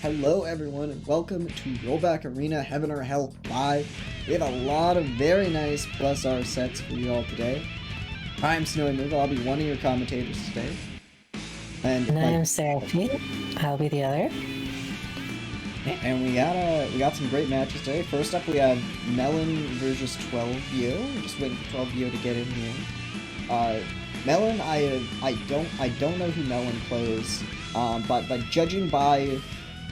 Hello everyone and welcome to Rollback Arena Heaven or Hell Live. We have a lot of very nice plus R sets for you all today. I'm Snowy Move, I'll be one of your commentators today. And I'm Zackcy, I'll be the other. And we got some great matches today. First up we have Melon versus 12Yo. We're just waiting for 12Yo to get in here. Melon, I don't know who Melon plays, but judging by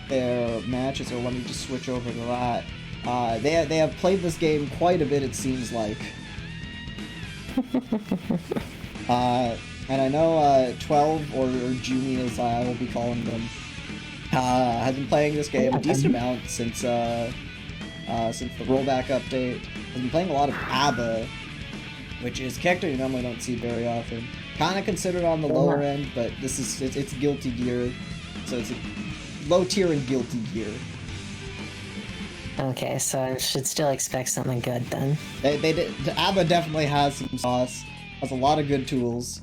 their matches, or let me just switch over to that. They have played this game quite a bit, it seems like. And I know 12 or Junie, as I will be calling them, has been playing this game a decent amount since the rollback update. Has been playing a lot of Abba, which is a character you normally don't see very often. Kind of considered on the lower end, but this is it's guilty gear, so it's a low tier and guilty gear. Okay, so I should still expect something good then. Abba definitely has some sauce, has a lot of good tools.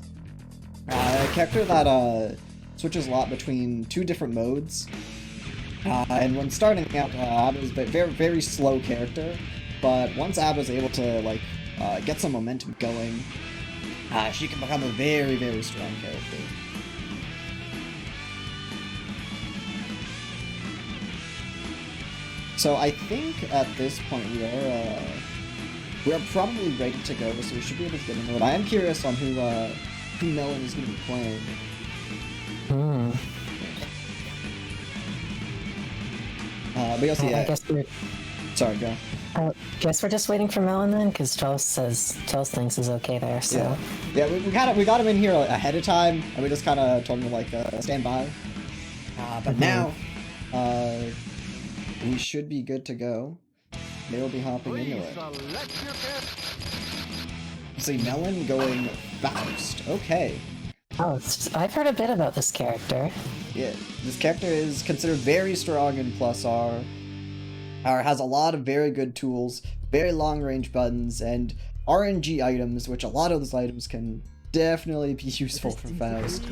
A character that switches a lot between two different modes. And when starting out, Abba's a very slow character, but once Abba's able to get some momentum going, she can become a very strong character. So I think at this point we are probably ready to go, so we should be able to get into it. I am curious on who Melon is going to be playing. But you'll see. I guess we're... Sorry, go. I guess we're just waiting for Melon then, because Charles thinks is okay there. So yeah, we got him in here ahead of time, and we just kind of told him to stand by. But now, we should be good to go. They will be hopping into it. See, Melon going Faust. Okay. Oh, I've heard a bit about this character. Yeah, this character is considered very strong in plus R. Has a lot of very good tools, very long range buttons, and RNG items, which a lot of those items can definitely be useful for Faust.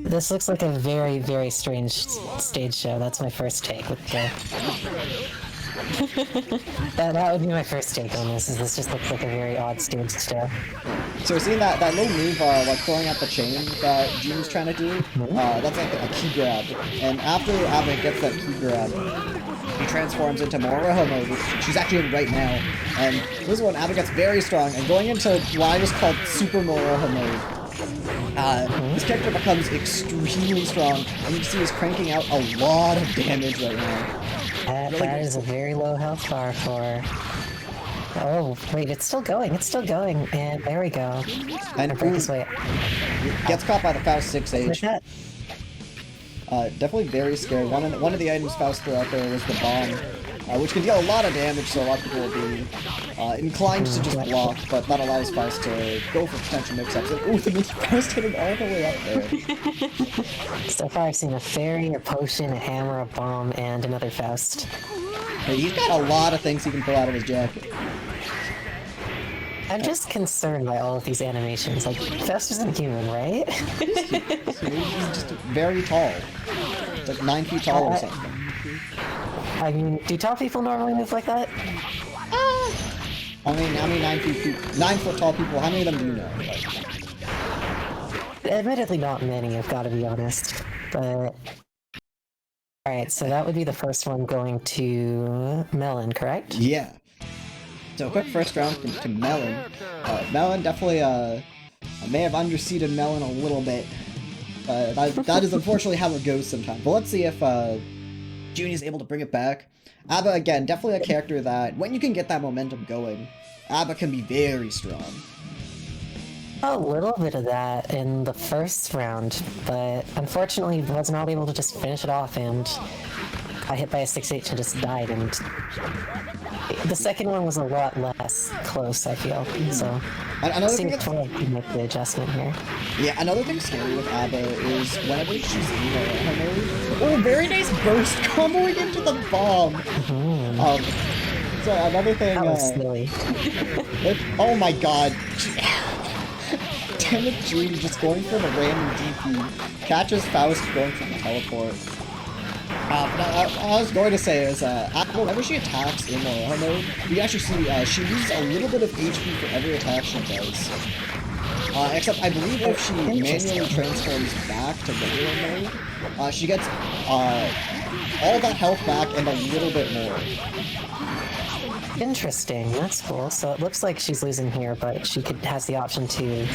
This looks like a very strange stage show. That's my first take with the... that would be my first take on this, is this just looks like a very odd stage show. So we're seeing that little move, like throwing out the chain that Junie's trying to do, that's like a key grab. And after Abba gets that key grab, he transforms into Moroha mode, which she's actually in right now. And this is when Abba gets very strong, and going into what I just called Super Moroha mode. This character becomes extremely strong, and you can see he's cranking out a lot of damage right now. That is a very low health bar for... Oh, wait, it's still going, and there we go. And gets caught by the Faust 6H. Definitely very scary. One of the items Faust threw out there was the bomb, which can deal a lot of damage, so a lot of people will be inclined to just block, but that allows Faust to go for potential mix-ups. Ooh, the Faust hitting all the way up there. So far I've seen a fairy, a potion, a hammer, a bomb, and another Faust. Hey, he's got a lot of things he can pull out of his jacket. I'm just concerned by all of these animations. Like, Faust isn't human, right? He's just very tall. It's like 9 feet tall or something. I mean, do tall people normally move like that? I mean, how many 9 foot tall people, how many of them do you know? Admittedly not many, I've got to be honest. But... Alright, so that would be the first one going to Melon, correct? Yeah. So quick first round to Melon. Melon definitely may have underseeded Melon a little bit. That is unfortunately how it goes sometimes. But let's see if Junie is able to bring it back. Abba, again, definitely a character that, when you can get that momentum going, Abba can be very strong. A little bit of that in the first round, but unfortunately was not able to just finish it off, and got hit by a 6H and just died, and the second one was a lot less close, I feel, so another thing that's... 12 can make the adjustment here. Yeah, another thing scary with Abba is whenever she's in her mode... Oh, very nice burst comboing into the bomb! So another thing... That was silly. Oh my god. damn it, June just going for the random DP. Catches Faust going for the teleport. But I was going to say is, whenever she attacks in Morello mode, you can actually see she loses a little bit of HP for every attack she does. Except I believe if she manually transforms back to regular mode, she gets all that health back and a little bit more. Interesting, that's cool. So it looks like she's losing here, but she has the option to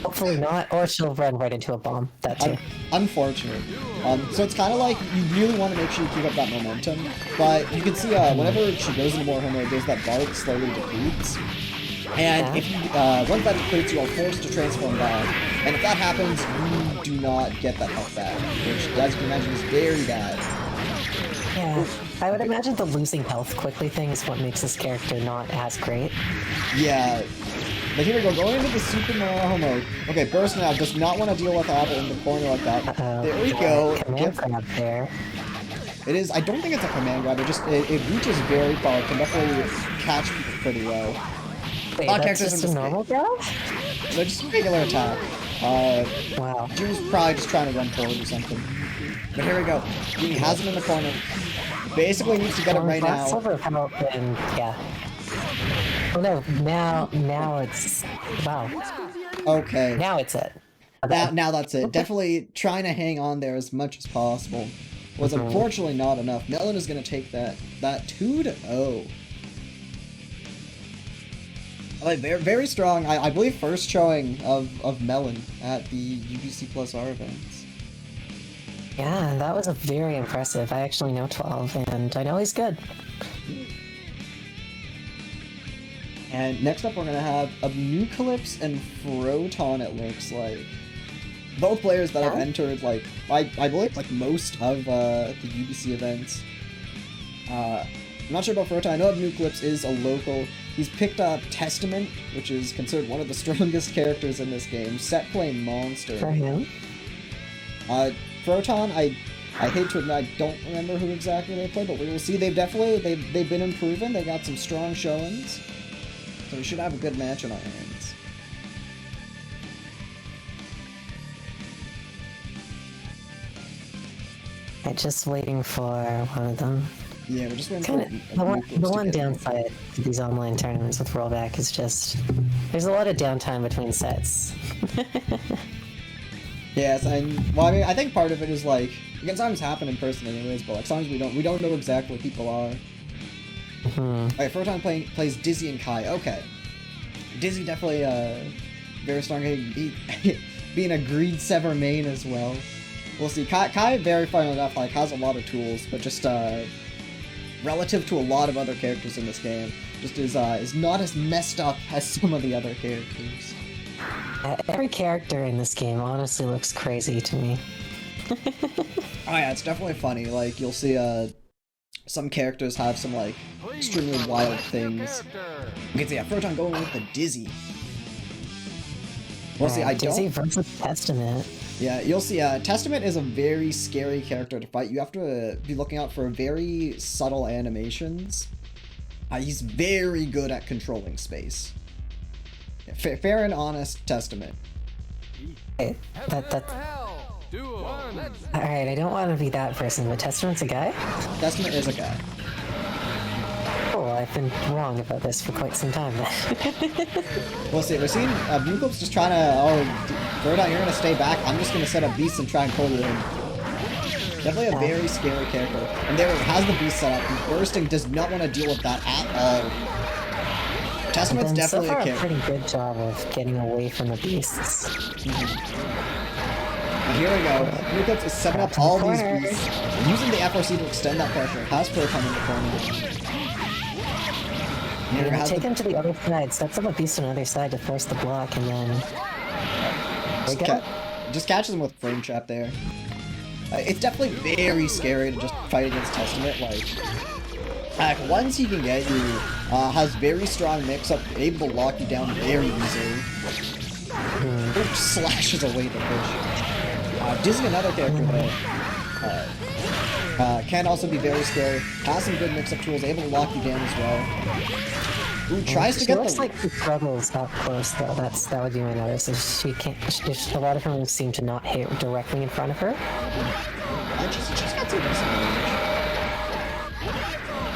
hopefully not, or she'll run right into a bomb. That too. Unfortunate. So it's kind of like you really want to make sure you keep up that momentum, but you can see whenever she goes into more mode, there's that bar that slowly depletes. And if you, once that depletes, you are forced to transform back. And if that happens, you do not get that health back, which, as you can imagine, is very bad. Yeah, I would imagine the losing health quickly thing is what makes this character not as great. Yeah. But here we go, going into the Super Mario mode. Okay, Burst now does not want to deal with Apple in the corner like that. There we go. Command grab there. It is, I don't think it's a command grab, it reaches very far, can definitely catch people pretty well. Wait, that's just a normal grab? No, just a regular attack. Wow. June's probably just trying to run forward or something. But here we go. June has him in the corner. Basically needs to get him right now. Silver come up and, yeah. Oh no, now it's... Wow. Okay. Now it's it. Now that's it. Definitely trying to hang on there as much as possible. Was unfortunately not enough. Melon is going to take that 2-0. Like, very strong. I believe first showing of Melon at the UBC Plus R events. Yeah, that was a very impressive. I actually know 12, and I know he's good. And next up, we're gonna have Abnoocalypse and Froton. It looks like both players that have entered, like I believe, like most of the UBC events. I'm not sure about Froton. I know Abnoocalypse is a local. He's picked up Testament, which is considered one of the strongest characters in this game. Set play monster. For him. Froton, I hate to admit I don't remember who exactly they played, but we will see. They've been improving. They got some strong showings, so we should have a good match in our hands. I'm just waiting for one of them. Yeah, we're just waiting for the one downside to these online tournaments with Rollback is just there's a lot of downtime between sets. Yes, and well, I mean, I think part of it is like it can sometimes happen in person, anyways. But like sometimes we don't know exactly what people are. Alright, Froton plays Dizzy and Kai. Okay, Dizzy definitely very strong. Being a Greed Sever main as well. We'll see. Kai very far enough, like has a lot of tools, but just relative to a lot of other characters in this game, just is not as messed up as some of the other characters. Every character in this game honestly looks crazy to me. Oh yeah, it's definitely funny. Like, you'll see some characters have some like extremely wild things. You can see Froton going with the Dizzy. We'll see. Dizzy versus Testament. Yeah, you'll see. Testament is a very scary character to fight. You have to be looking out for very subtle animations. He's very good at controlling space. Yeah, fair and honest Testament. Hey, Alright, I don't want to be that person, but Testament's a guy? Testament is a guy. Cool, I've been wrong about this for quite some time now. We'll see. We're seeing Abnoocalypse just trying to, Froton, you're going to stay back. I'm just going to set up Beast and try and pull you in. Definitely a very scary character. And there it has the Beast set up. And Bursting does not want to deal with that at all. Testament's definitely so far a character. A pretty good job of getting away from the beasts. And here we go. Abnoocalypse is setting up all these beasts, using the FRC to extend that pressure. Has Froton in the corner. Take him to the other side, sets up a beast on the other side to force the block, and then... Just catches him with frame trap there. It's definitely very scary to just fight against Testament. Like, once he can get you, has very strong mix-up, able to lock you down very easily. Slashes away the push. Dizzy, another character though, can also be very scary. Has some good mix-up tools, able to lock you down as well. Ooh, tries to She get looks the... like she struggles up close though. That would be my notice. So she can't. A lot of her moves seem to not hit directly in front of her. She's got some decent range.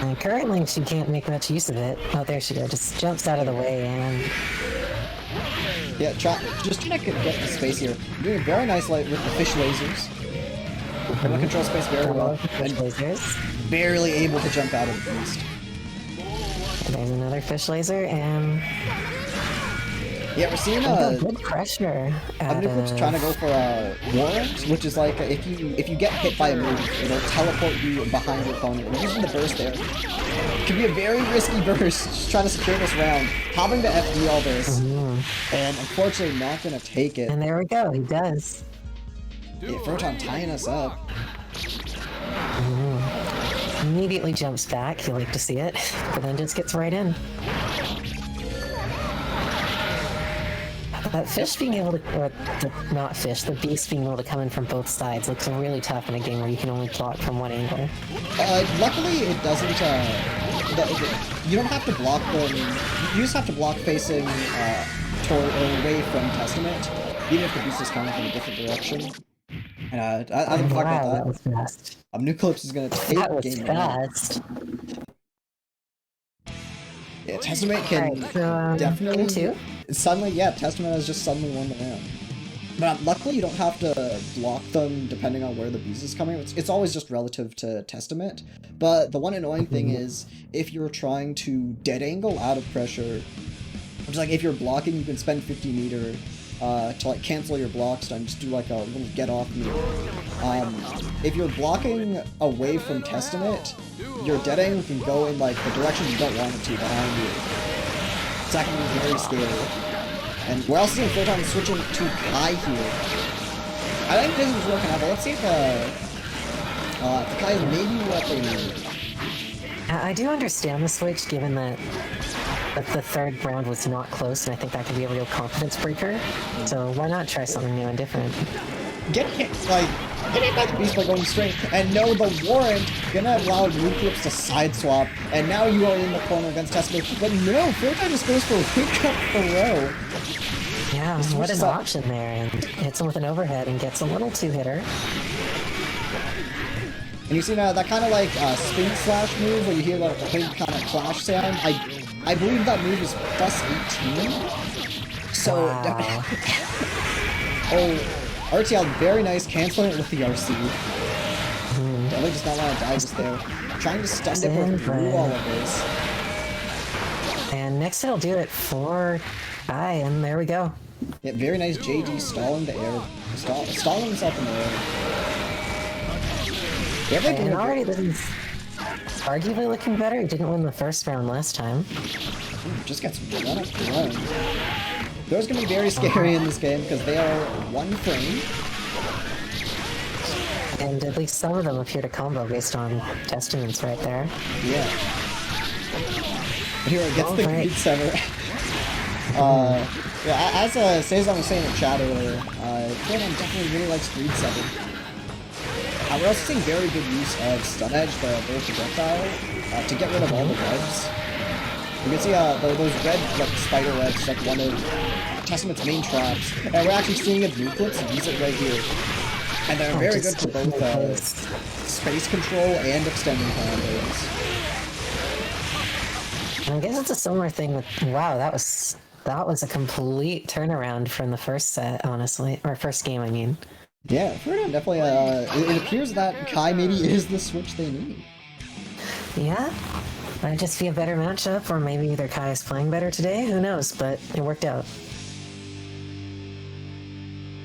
And currently, she can't make much use of it. Oh, there she goes. Just jumps out of the way and. Yeah, just trying to get the space here. Doing very nice with the fish lasers. Able to control space very well. Fish lasers. Barely able to jump out of the beast. There's another fish laser, and yeah, we're seeing good pressure. Abnoocalypse trying to go for a warrant, which is like if you get hit by a move, it'll teleport you behind your opponent. We're using the burst there. It can be a very risky burst, just trying to secure this round, having to FD all this, and unfortunately not gonna take it. And there we go, he does. Yeah, Froton tying us up. Immediately jumps back, you like to see it, but then just gets right in. That fish being able to, or not fish, the beast being able to come in from both sides looks really tough in a game where you can only block from one angle. Luckily it doesn't, you don't have to block them, you just have to block facing away from Testament, even if the beast is coming from a different direction. And I didn't talk about that. That was fast. Abnoocalypse is gonna take that was game fast. Yeah, Testament can definitely... Suddenly, yeah, Testament has just suddenly won the round. But luckily you don't have to block them depending on where the beast is coming. It's always just relative to Testament. But the one annoying thing is, if you're trying to dead angle out of pressure, which is like if you're blocking, you can spend 50 meter to like cancel your blocks and just do like a little get off move. If you're blocking away from Testament, your dead angle can go in like the direction you don't want it to behind you. It's actually very scary. And we're also seeing Froton switching to Kai here. I think this is working out, but let's see if the Kai is maybe what they need. I do understand the switch, given that the third round was not close, and I think that could be a real confidence breaker. So why not try something new and different? Get hit by the beast by going straight, and no, the warrant gonna allow Abnoocalypse to side swap, and now you are in the corner against Testament. But no, Froton just goes for a wake up throw. Yeah, what an option there, and hits him with an overhead and gets a little two-hitter. And you see that kind of like spin slash move where you hear that big kind of clash sound. I believe that move is plus 18. So wow. oh, RTL very nice, canceling it with the RC. Definitely does not want to die just there. Trying to stun it through all of this. And next it'll do it for Kai, and there we go. Yeah, very nice JD stalling the air, stalling himself in the air. And already this is arguably looking better. He didn't win the first round last time. Just gets run up the run. Those gonna be very scary in this game because they are one frame. And at least some of them appear to combo based on Testaments right there. Yeah. Here gets the Greed Center. Yeah, as Seizon was saying in chat earlier, Froton definitely really likes Greed Center. We're also seeing very good use of Stun Edge, the Bull Projectile, to get rid of all the webs. You can see those red spider webs, like one of Testament's main traps, and we're actually seeing Abnoocalypse use it right here. And they're very good for both space control and extending combos. And I guess it's a similar thing with, wow, that was a complete turnaround from the first set, honestly, or first game, I mean. Yeah, Froton definitely, it appears that Kai maybe is the switch they need. Yeah, might just be a better matchup, or maybe either Kai is playing better today, who knows, but it worked out.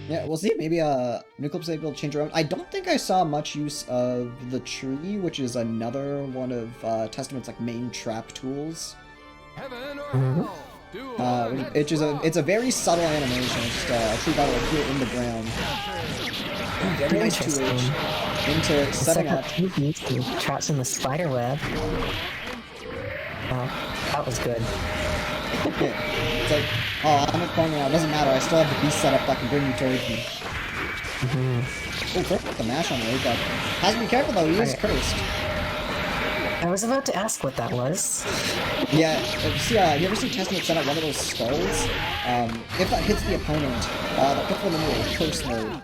Yeah, we'll see. Maybe Abnoocalypse is able to change around. I don't think I saw much use of the tree, which is another one of Testament's like main trap tools. It's a very subtle animation. It's just a tree battle here in the ground. Very nice 2H into setting up. Traps in the spider web. Oh, that was good. It's like, oh, I'm in corner now. It doesn't matter. I still have the beast set up that can bring you towards me. Oh, perfect. The mash on the wake up. Has to be careful though. He is cursed. I was about to ask what that was. Yeah, you ever see Testament send out one of those skulls? If that hits the opponent, that puts them into a curse mode.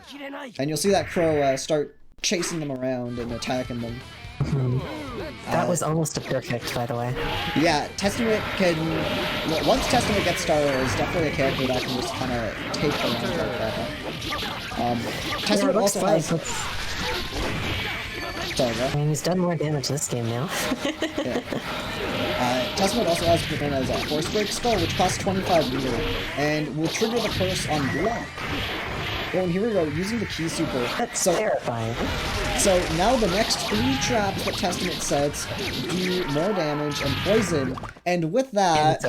And you'll see that crow start chasing them around and attacking them. That was almost a perfect, by the way. Yeah, Testament can... Once Testament gets started, it's definitely a character that can just kind of take the rounds like that. Testament also has... Sorry, bro. I mean, he's done more damage this game now. Yeah. Testament also has Froton's Force Break Skull, which costs 25 meter, and will trigger the curse on block. Well, and here we go, using the key super. That's terrifying. So now the next 3 traps that Testament sets do more damage and poison, and with that,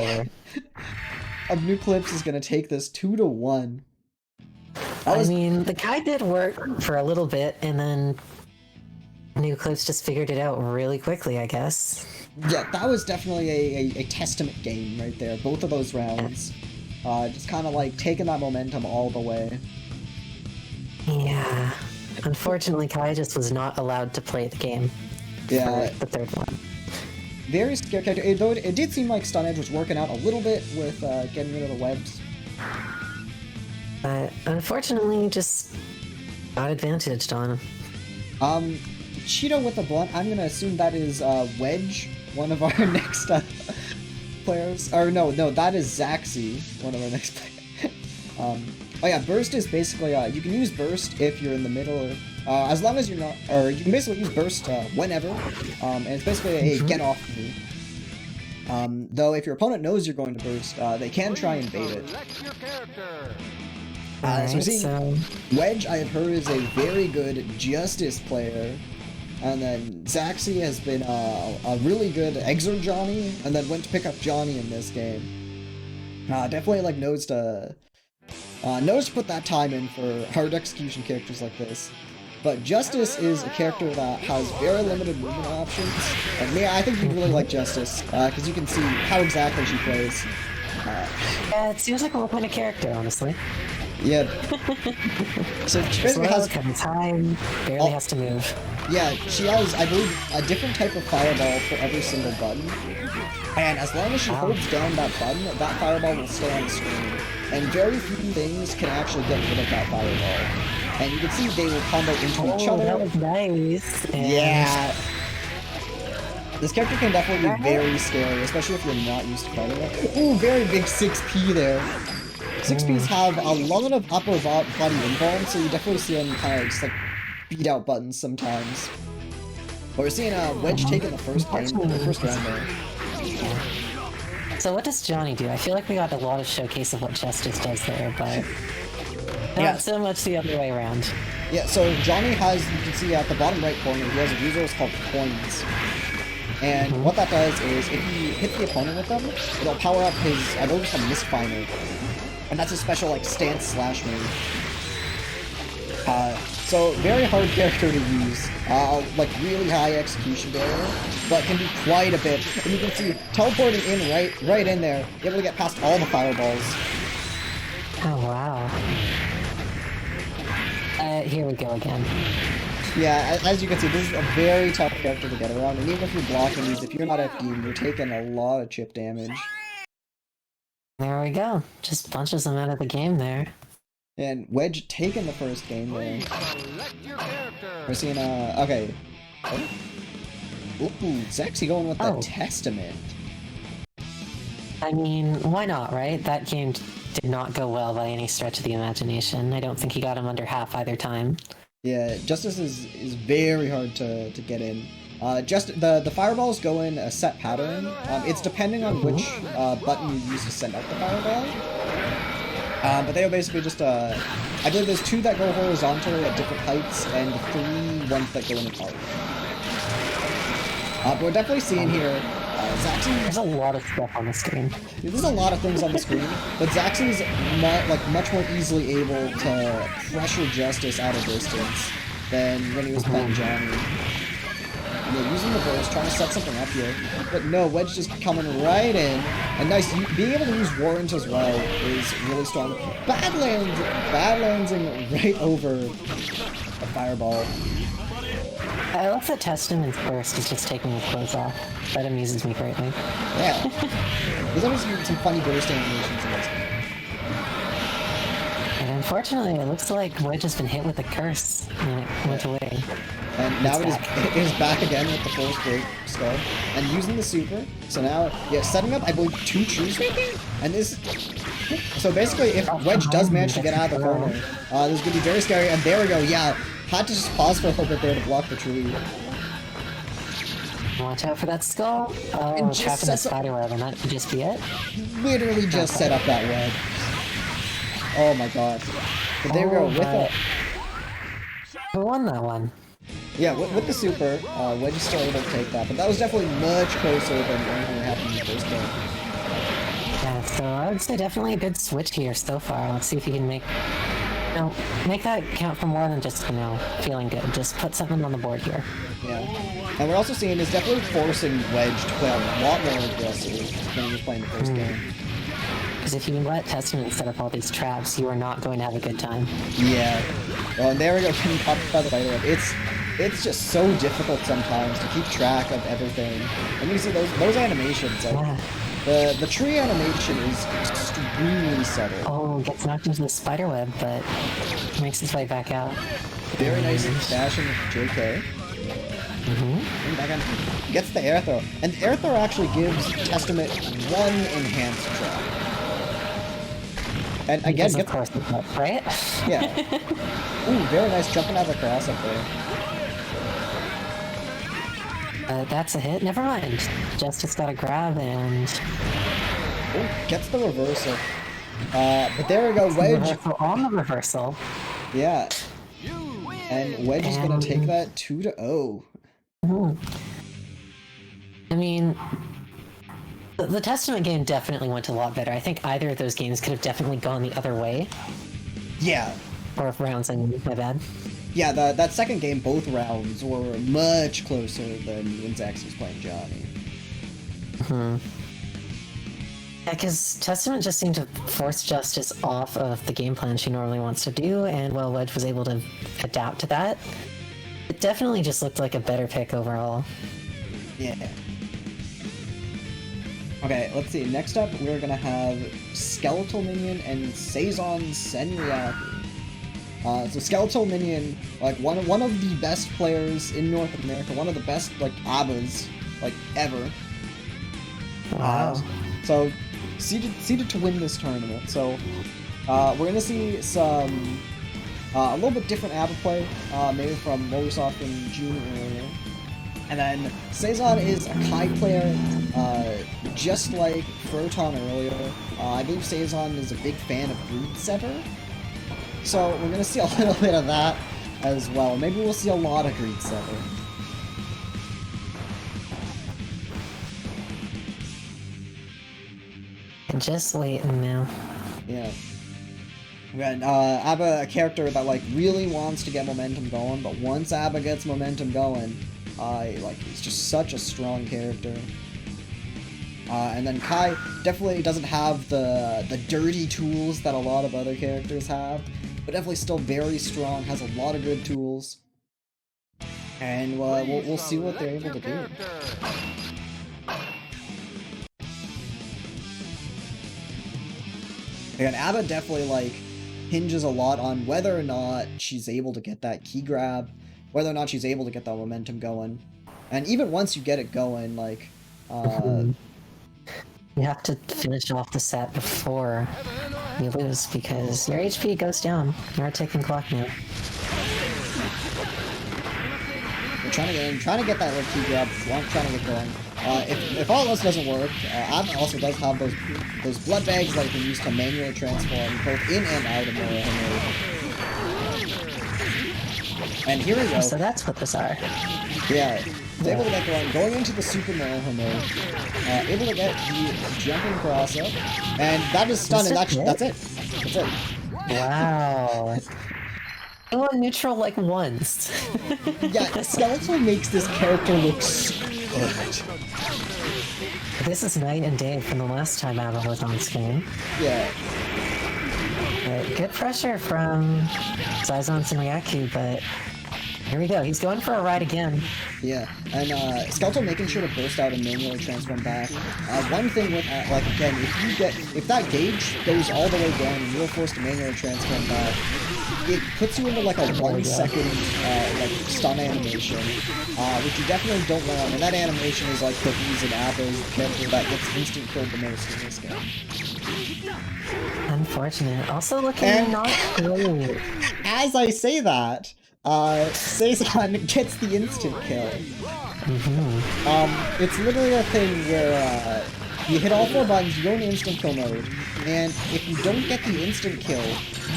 Abnoocalypse is going to take this 2-1. I mean, the guy did work for a little bit, and then Abnoocalypse just figured it out really quickly, I guess. Yeah, that was definitely a Testament game right there, both of those rounds. Just kind of like taking that momentum all the way. Yeah. Unfortunately, Kai just was not allowed to play the game for the third one. Very scary character, though it did seem like Stun Edge was working out a little bit with getting rid of the webs. But unfortunately, just got advantaged on him. Cheeto with the blunt, I'm gonna assume that is Wedge, one of our next players. Or no, that is Zackcy, one of our next players. Oh yeah, Burst is basically, you can use Burst if you're in the middle, as long as you're not, or you can basically use Burst whenever, and it's basically a get-off move. Though if your opponent knows you're going to Burst, they can try and bait it. So we're seeing Wedge, I have heard, is a very good Justice player, and then Zackcy has been a really good Exor Johnny, and then went to pick up Johnny in this game. Definitely like knows to put that time in for hard execution characters like this. But Justice is a character that has very limited movement options, and I think you'd really like Justice, because you can see how exactly she plays. Yeah, it seems like a kind of character, honestly. Yeah. So she basically has time, barely has to move. Yeah, she has, I believe, a different type of fireball for every single button. And as long as she holds down that button, that fireball will stay on the screen. And very few things can actually get rid of that fireball. And you can see they will combo into each other. That was nice. Yeah. This character can definitely be very scary, especially if you're not used to fighting it. Ooh, very big 6P there. 6Ps have a lot of upper body involved, so you definitely see them kind of just like beat out buttons sometimes. But we're seeing Wedge taking the first round there. So what does Johnny do? I feel like we got a lot of showcase of what Justice does there, but not so much the other way around. Yeah, so Johnny has, you can see at the bottom right corner, he has a resource called Coins. And what that does is, if you hit the opponent with them, it'll power up his, I believe it's a Misfiner. And that's a special, like, stance slash move. So, very hard character to use. Like, really high execution barrier, but can do quite a bit. And you can see, teleporting in right in there, you're able to get past all the fireballs. Oh, wow. Here we go again. Yeah, as you can see, this is a very tough character to get around, and even if you're blocking these, if you're not FDing, you're taking a lot of chip damage. There we go. Just punches them out of the game there. And Wedge taking the first game there. We're seeing, okay. Oh. Ooh, Zackcy going with the Testament. I mean, why not, right? That game did not go well by any stretch of the imagination. I don't think he got him under half either time. Yeah, Justice is very hard to get in. Just the fireballs go in a set pattern. It's depending on which button you use to send out the fireball. But they are basically just I believe there's 2 that go horizontally at different heights and 3 ones that go in apart. But we're definitely seeing here Zackcy. There's a lot of stuff on the screen. There's a lot of things on the screen, but Zackcy's much more easily able to pressure Justice out of distance than when he was playing Johnny. Yeah, using the burst, trying to set something up here. But no, Wedge just coming right in. And nice, being able to use Warrant as well is really strong. Bad landing right over a fireball. I love that Testament's burst is just taking his clothes off. That amuses me greatly. Yeah. There's always some funny burst animations in this. And unfortunately, it looks like Wedge has been hit with a curse and it went away. And now it is back again with the full break skull. And using the super. So now, yeah, setting up, I believe, 2 tree sweeping? And this... So basically, if Wedge does manage to get out of the corner, this is going to be very scary. And there we go, yeah. Had to just pause for a little bit there to block the tree. Watch out for that skull. Oh, trapped in the spiderweb, and that could just be it? Literally just set up that web. Oh my god. But there we go, with it. Who won that one? Yeah, with the super, Wedge is still able to take that, but that was definitely much closer than anything happened in the first game. Yeah, so I would say definitely a good switch here so far. Let's see if he can make that count for more than just, feeling good. Just put something on the board here. Yeah. And we're also seeing is definitely forcing Wedge to play a lot more aggressive than he was playing the first game. Because if you let Testament set up all these traps, you are not going to have a good time. Yeah. Well, and there we go, getting caught by the spiderweb. It's just so difficult sometimes to keep track of everything. And you see those animations, like, Yeah. the tree animation is extremely subtle. Oh, gets knocked into the spiderweb, but makes its way back out. Very nice dashing with JK. Gets the air throw. And the air throw actually gives Testament 1 enhanced trap. And again, of course, right? Yeah. Ooh, very nice jumping out of the cross up there. That's a hit. Never mind. Justice got a grab and... Ooh, gets the reversal. But there we go, Wedge. Reversal on the reversal. Yeah. And Wedge is gonna take that 2-0. I mean, the Testament game definitely went a lot better. I think either of those games could have definitely gone the other way. Yeah. Or if rounds, my bad. Yeah, that second game, both rounds were much closer than when Zackcy was playing Johnny. Yeah, because Testament just seemed to force Justice off of the game plan she normally wants to do, and while Wedge was able to adapt to that, it definitely just looked like a better pick overall. Yeah. Okay, let's see. Next up, we're gonna have Skeletal Minion and XSeizonSenryaku. So Skeletal Minion, like one of the best players in North America, one of the best Abbas ever. Wow. So seeded to win this tournament. So we're gonna see some a little bit different Abba play, maybe from what we saw from June earlier. And then Saison is a Kai player, just like Froton earlier. I believe Saison is a big fan of Greed Sever. So we're gonna see a little bit of that as well. Maybe we'll see a lot of Greed Sever. Just waiting now. Yeah. And Abba, a character that really wants to get momentum going, but once Abba gets momentum going, he's just such a strong character. And then Kai definitely doesn't have the dirty tools that a lot of other characters have, but definitely still very strong, has a lot of good tools. And we'll see what they're able to do. And Abba definitely hinges a lot on whether or not she's able to get that key grab, whether or not she's able to get that momentum going. And even once you get it going, you have to finish off the set before you lose, because your HP goes down. You're a ticking clock now. We're trying to get that key grab, trying to get going. If all this doesn't work, Abba also does have those blood bags that you can use to manually transform both in and out of Morohammer. And here we go. So that's what those are. Yeah. It's able to get going into the Super Morohammer, able to get the jumping cross up, and that is stun, and that's it. That's it. Wow. I went neutral once. Yeah, Skeletal makes this character look so good. This is night and day from the last time Abba was on screen. Yeah. Good pressure from XSeizonSenryaku, but Here we go. He's going for a ride again. Yeah, and Skeletal making sure to burst out and manually transform back. One thing with like again, if that gauge goes all the way down and you're forced to manually transform back, it puts you into like a 1 second like stun animation, which you definitely don't want. And that animation is like the reason Abba is the character that gets instant killed the most in this game. Unfortunate. Also looking not great. As I say that, Seizon gets the instant kill. It's literally a thing where you hit all 4 buttons, you go into instant kill mode, and if you don't get the instant kill,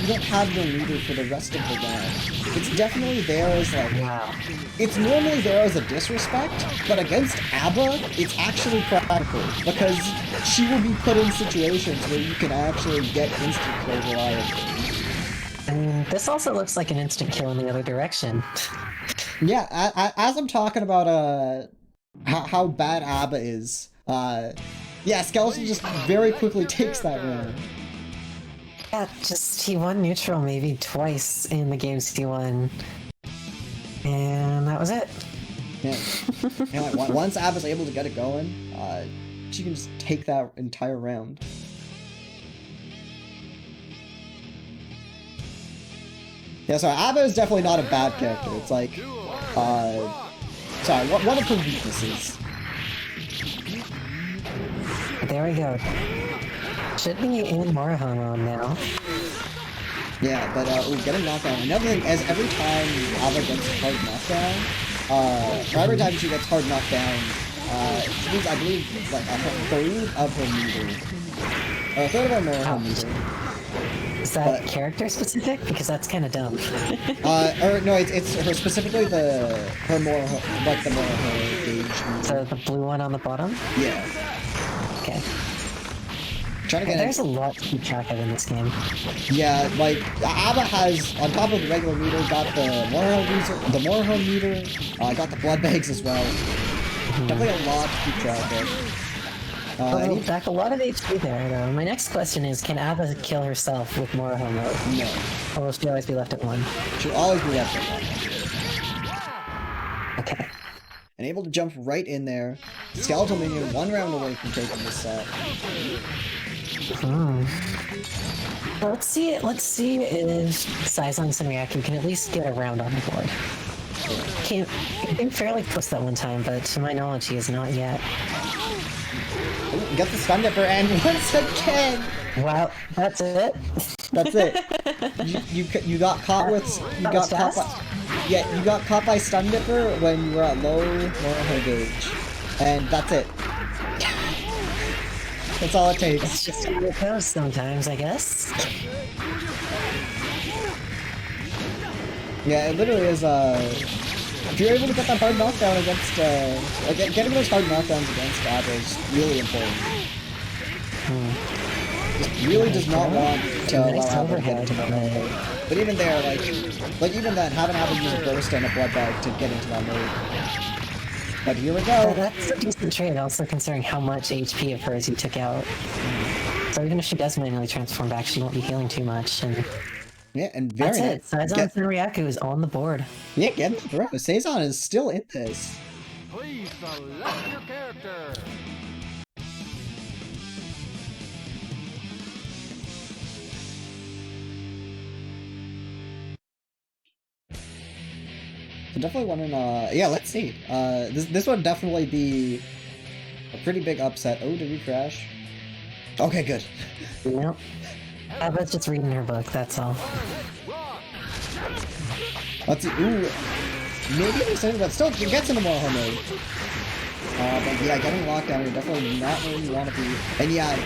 you don't have your meter for the rest of the round. It's definitely there as like, it's normally there as a disrespect, but against Abba, it's actually practical, because she will be put in situations where you can actually get instant kill reliably. I mean, this also looks like an instant kill in the other direction. Yeah, as I'm talking about how bad Abba is, yeah, Skeleton just very quickly takes that round. Yeah, he won neutral maybe twice in the games he won. And that was it. Yeah. And like, once Abba's able to get it going, she can just take that entire round. Yeah, so Abba is definitely not a bad character. It's like, sorry, one of her weaknesses. There we go. Should be in Moroho mode now. Yeah, but getting knocked down. Another thing is every time Abba gets hard knocked down, or every time she gets hard knocked down, she needs, I believe, like a third of her meter. Or a third of her Moroho meter. Is that character specific? Because that's kind of dumb. Or no, it's her specifically her Moroho, like the Moroho gauge. So the blue one on the bottom? Yeah. Okay. Trying to get there's a lot to keep track of in this game. Yeah, like Abba has on top of the regular meter, got the Moroho meter, got the blood bags as well. Definitely a lot to keep track of. Back a lot of HP there, though. My next question is, can Abba kill herself with Moroho mode? No. Or will she always be left at 1? She'll always be left at 1. Okay. And able to jump right in there. Skeletal minion 1 round away from taking this set. Let's see if xSeizonSenryaku can at least get a round on the board. He came fairly close that one time, but to my knowledge, he is not yet. Ooh, got the stun dipper, and once again! Wow, that's it? That's it. You got caught with... You got caught by... Yeah, you got caught by stun dipper when you were at low Moroho gauge. And that's it. That's all it takes. It's just how it goes sometimes, I guess. Yeah, it literally is, if you're able to get that hard knockdown against, getting those hard knockdowns against Abba is really important. Just really does not want to allow Abba to get into that mode. But even there, like even then, having Abba use a burst and a blood bag to get into that mode. But here we go. That's a decent trade, also considering how much HP of hers you took out. So even if she does manually transform back, she won't be healing too much. And yeah, and very that's it. xSeizonSenryaku is on the board. Yeah, get through. Seizon is still in this. Please select your character. I'm definitely wondering, yeah, let's see. This would definitely be a pretty big upset. Oh, did we crash? Okay, good. Nope. Abba's just reading her book, that's all. Let's see. Ooh. Maybe it was, but still, it gets into Moroho mode. But yeah, getting locked down, you're definitely not where you want to be. And yeah,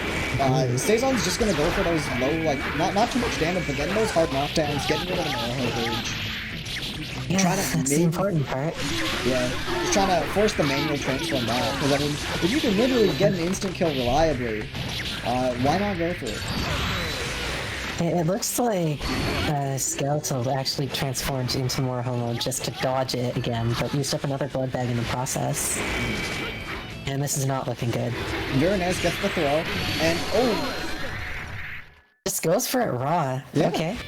Seizon's just gonna go for those low, like, not too much damage, but getting those hard knockdowns, getting rid of the Moroho gauge. Yeah, that's the important part. Yeah, just trying to force the manual transform back. Because, I mean, if you can literally get an instant kill reliably, why not go for it? It looks like Skeletal actually transformed into Moroho mode just to dodge it again, but used up another blood bag in the process. And this is not looking good. Uranus gets the throw, and oh! Just goes for it raw. Yeah. Okay.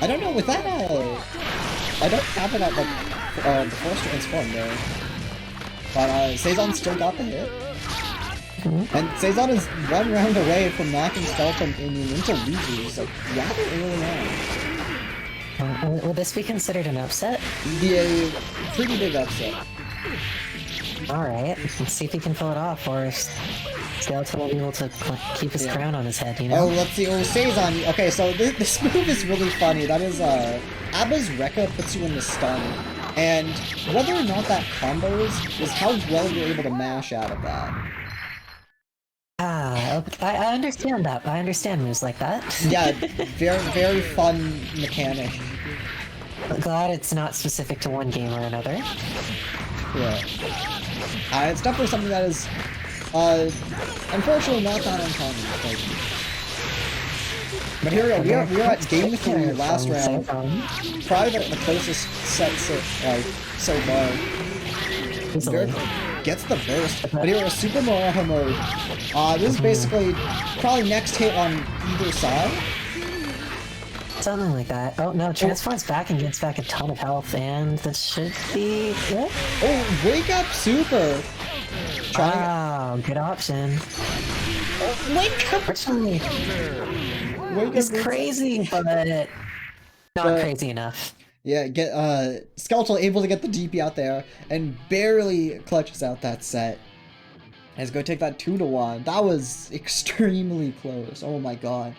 I don't know, with that, I don't have it at like the first transform there. But Seizon still got the hit. And Seizon is 1 round away from knocking Froton into losers, like rather early on. Will this be considered an upset? Yeah, pretty big upset. Alright, let's see if he can pull it off, or if Skeleton will be able to keep his crown on his head, you know? Oh, let's see. Oh, Seizon. Okay, so this move is really funny. That is, Abba's Rekka puts you in the stun. And whether or not that combos is how well you're able to mash out of that. Ah, I understand that. I understand moves like that. Yeah, very, very fun mechanic. Glad it's not specific to one game or another. Yeah. It's definitely something that is, unfortunately not that uncommon. Like, but here we go. We are at game 3, last round. Probably the closest set so far. Gets the burst. But here a Super Mario mode. This is basically probably next hit on either side. Something like that. Oh no, transforms back and gets back a ton of health, and this should be it. Oh, wake up Super! Wow, good option. Oh, wake up! Fortunately, it's crazy, but not crazy enough. Yeah, Skeletal able to get the DP out there and barely clutches out that set. And it's going to take that 2-1. That was extremely close. Oh my god.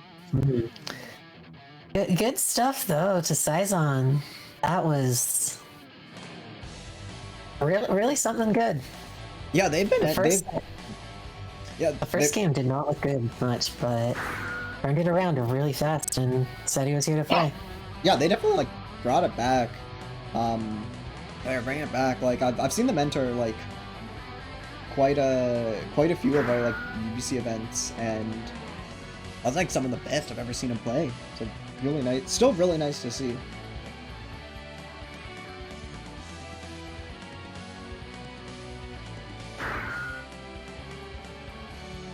Good stuff though to Seizon. That was really something good. Yeah, they've been the first game did not look good much, but turned it around really fast and said he was here to play. Yeah, they definitely like brought it back. They're bringing it back. Like I've seen them enter like quite a few of our like UBC events, and that's like some of the best I've ever seen him play. So really nice, still really nice to see.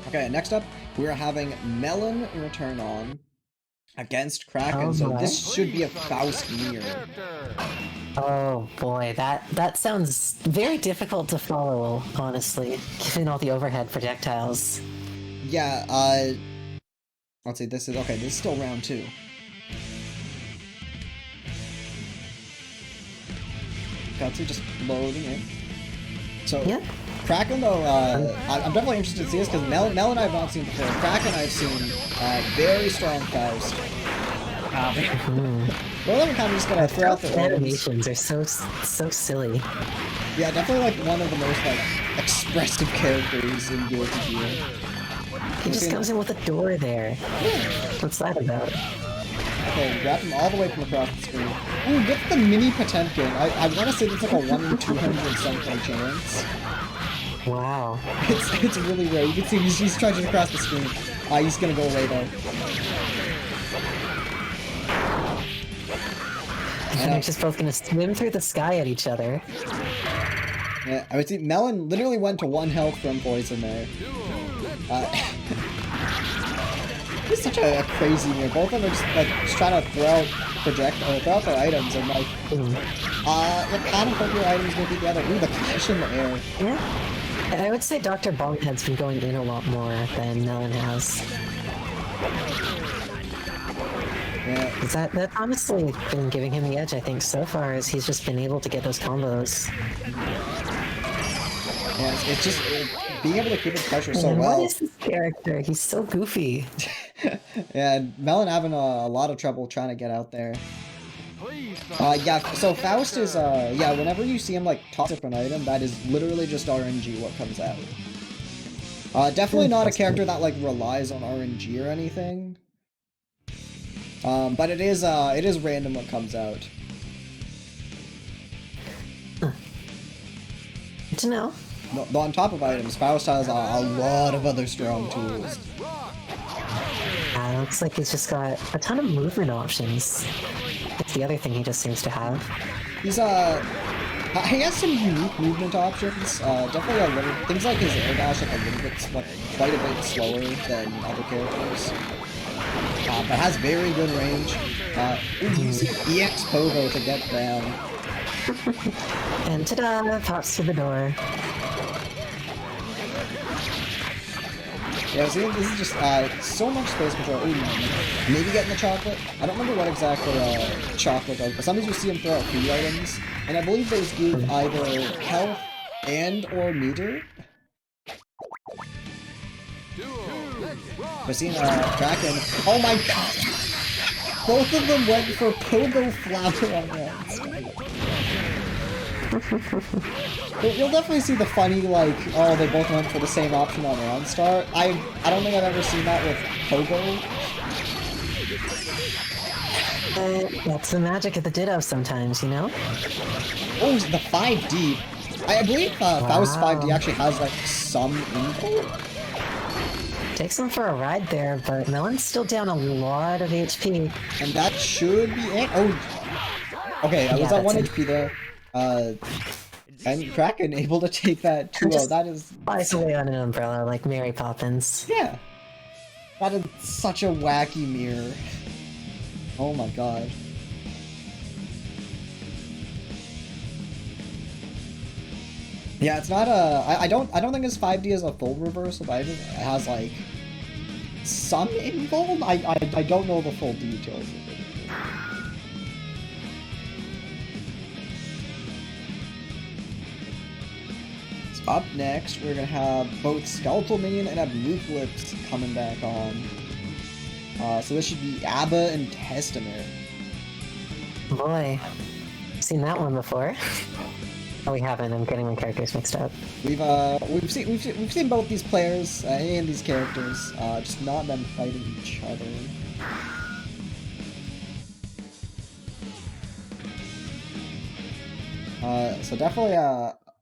Okay, next up we're having Melon return on against Krakhan, so this should be a Faust mirror. Oh boy, that sounds very difficult to follow, honestly, given all the overhead projectiles. Yeah, let's see, this is still round 2. Zackcy just loading in. So, yeah. Krakhan, though, I'm definitely interested to see this, because Melon I have not seen before. Krakhan I've seen very strong Faust. Well, then we're kind of just gonna throw out the animations are so silly. Yeah, definitely like one of the most like expressive characters in Guild of Gear. He just comes in with a door there. What's that about? Okay, grab him all the way from across the screen. Ooh, get the mini Potemkin. I want to say that's like a 1 in 200 something chance. Wow. It's really rare. You can see he's trudging across the screen. He's gonna go away though. And they're just both gonna swim through the sky at each other. Yeah, I would see Melon literally went to 1 health from poison there. It's such a crazy mirror. Both of them are just like trying to throw out their items and like what kind of your items go together? Ooh, the clash in the air. Yeah. I would say Dr. Bonghead's been going in a lot more than Melon has. Yeah. That's honestly been giving him the edge, I think, so far, as he's just been able to get those combos. Yeah, it's just being able to keep his pressure so well. What is this character? He's so goofy. Yeah, Melon having a lot of trouble trying to get out there. Yeah, so Faust is, yeah, whenever you see him, like, toss up an item, that is literally just RNG what comes out. Definitely not a character that, like, relies on RNG or anything. But it is random what comes out. Good to know. Though on top of items, Faust has a lot of other strong tools. Looks like he's just got a ton of movement options. That's the other thing he just seems to have. He has some unique movement options. Definitely a little things like his air dash, like a little bit, like quite a bit slower than other characters. but has very good range. Using EX Pogo to get down. And ta-da! Pops through the door. Yeah, see, this is just so much space control. Ooh, maybe getting the chocolate. I don't remember what exactly chocolate does, but sometimes you see him throw out food items, and I believe those give either health and or meter. We're seeing Krakhan. Oh my god! Both of them went for Pogo Flower on that. You'll definitely see the funny, like, oh, they both went for the same option on round start. I don't think I've ever seen that with Pogo. That's the magic of the Ditto sometimes, you know? Oh, the 5D. I believe Faust 5D actually has, like, some info. Takes him for a ride there, but Melon's still down a lot of HP. And that should be it. Oh, okay, I was at 1 HP there. And Krakhan able to take that 2-0. That is... Flies away on an umbrella like Mary Poppins. Yeah. That is such a wacky mirror. Oh my god. Yeah, it's not a... I don't think his 5D is a full reversal, but I think it has, like, some involved? I don't know the full details of it. So up next, we're gonna have both Skeletal Minion and Abnoocalypse coming back on. So this should be Abba and Testament. Boy, I've seen that one before. Oh, we haven't. I'm getting my characters mixed up. We've seen both these players and these characters, just not them fighting each other. So definitely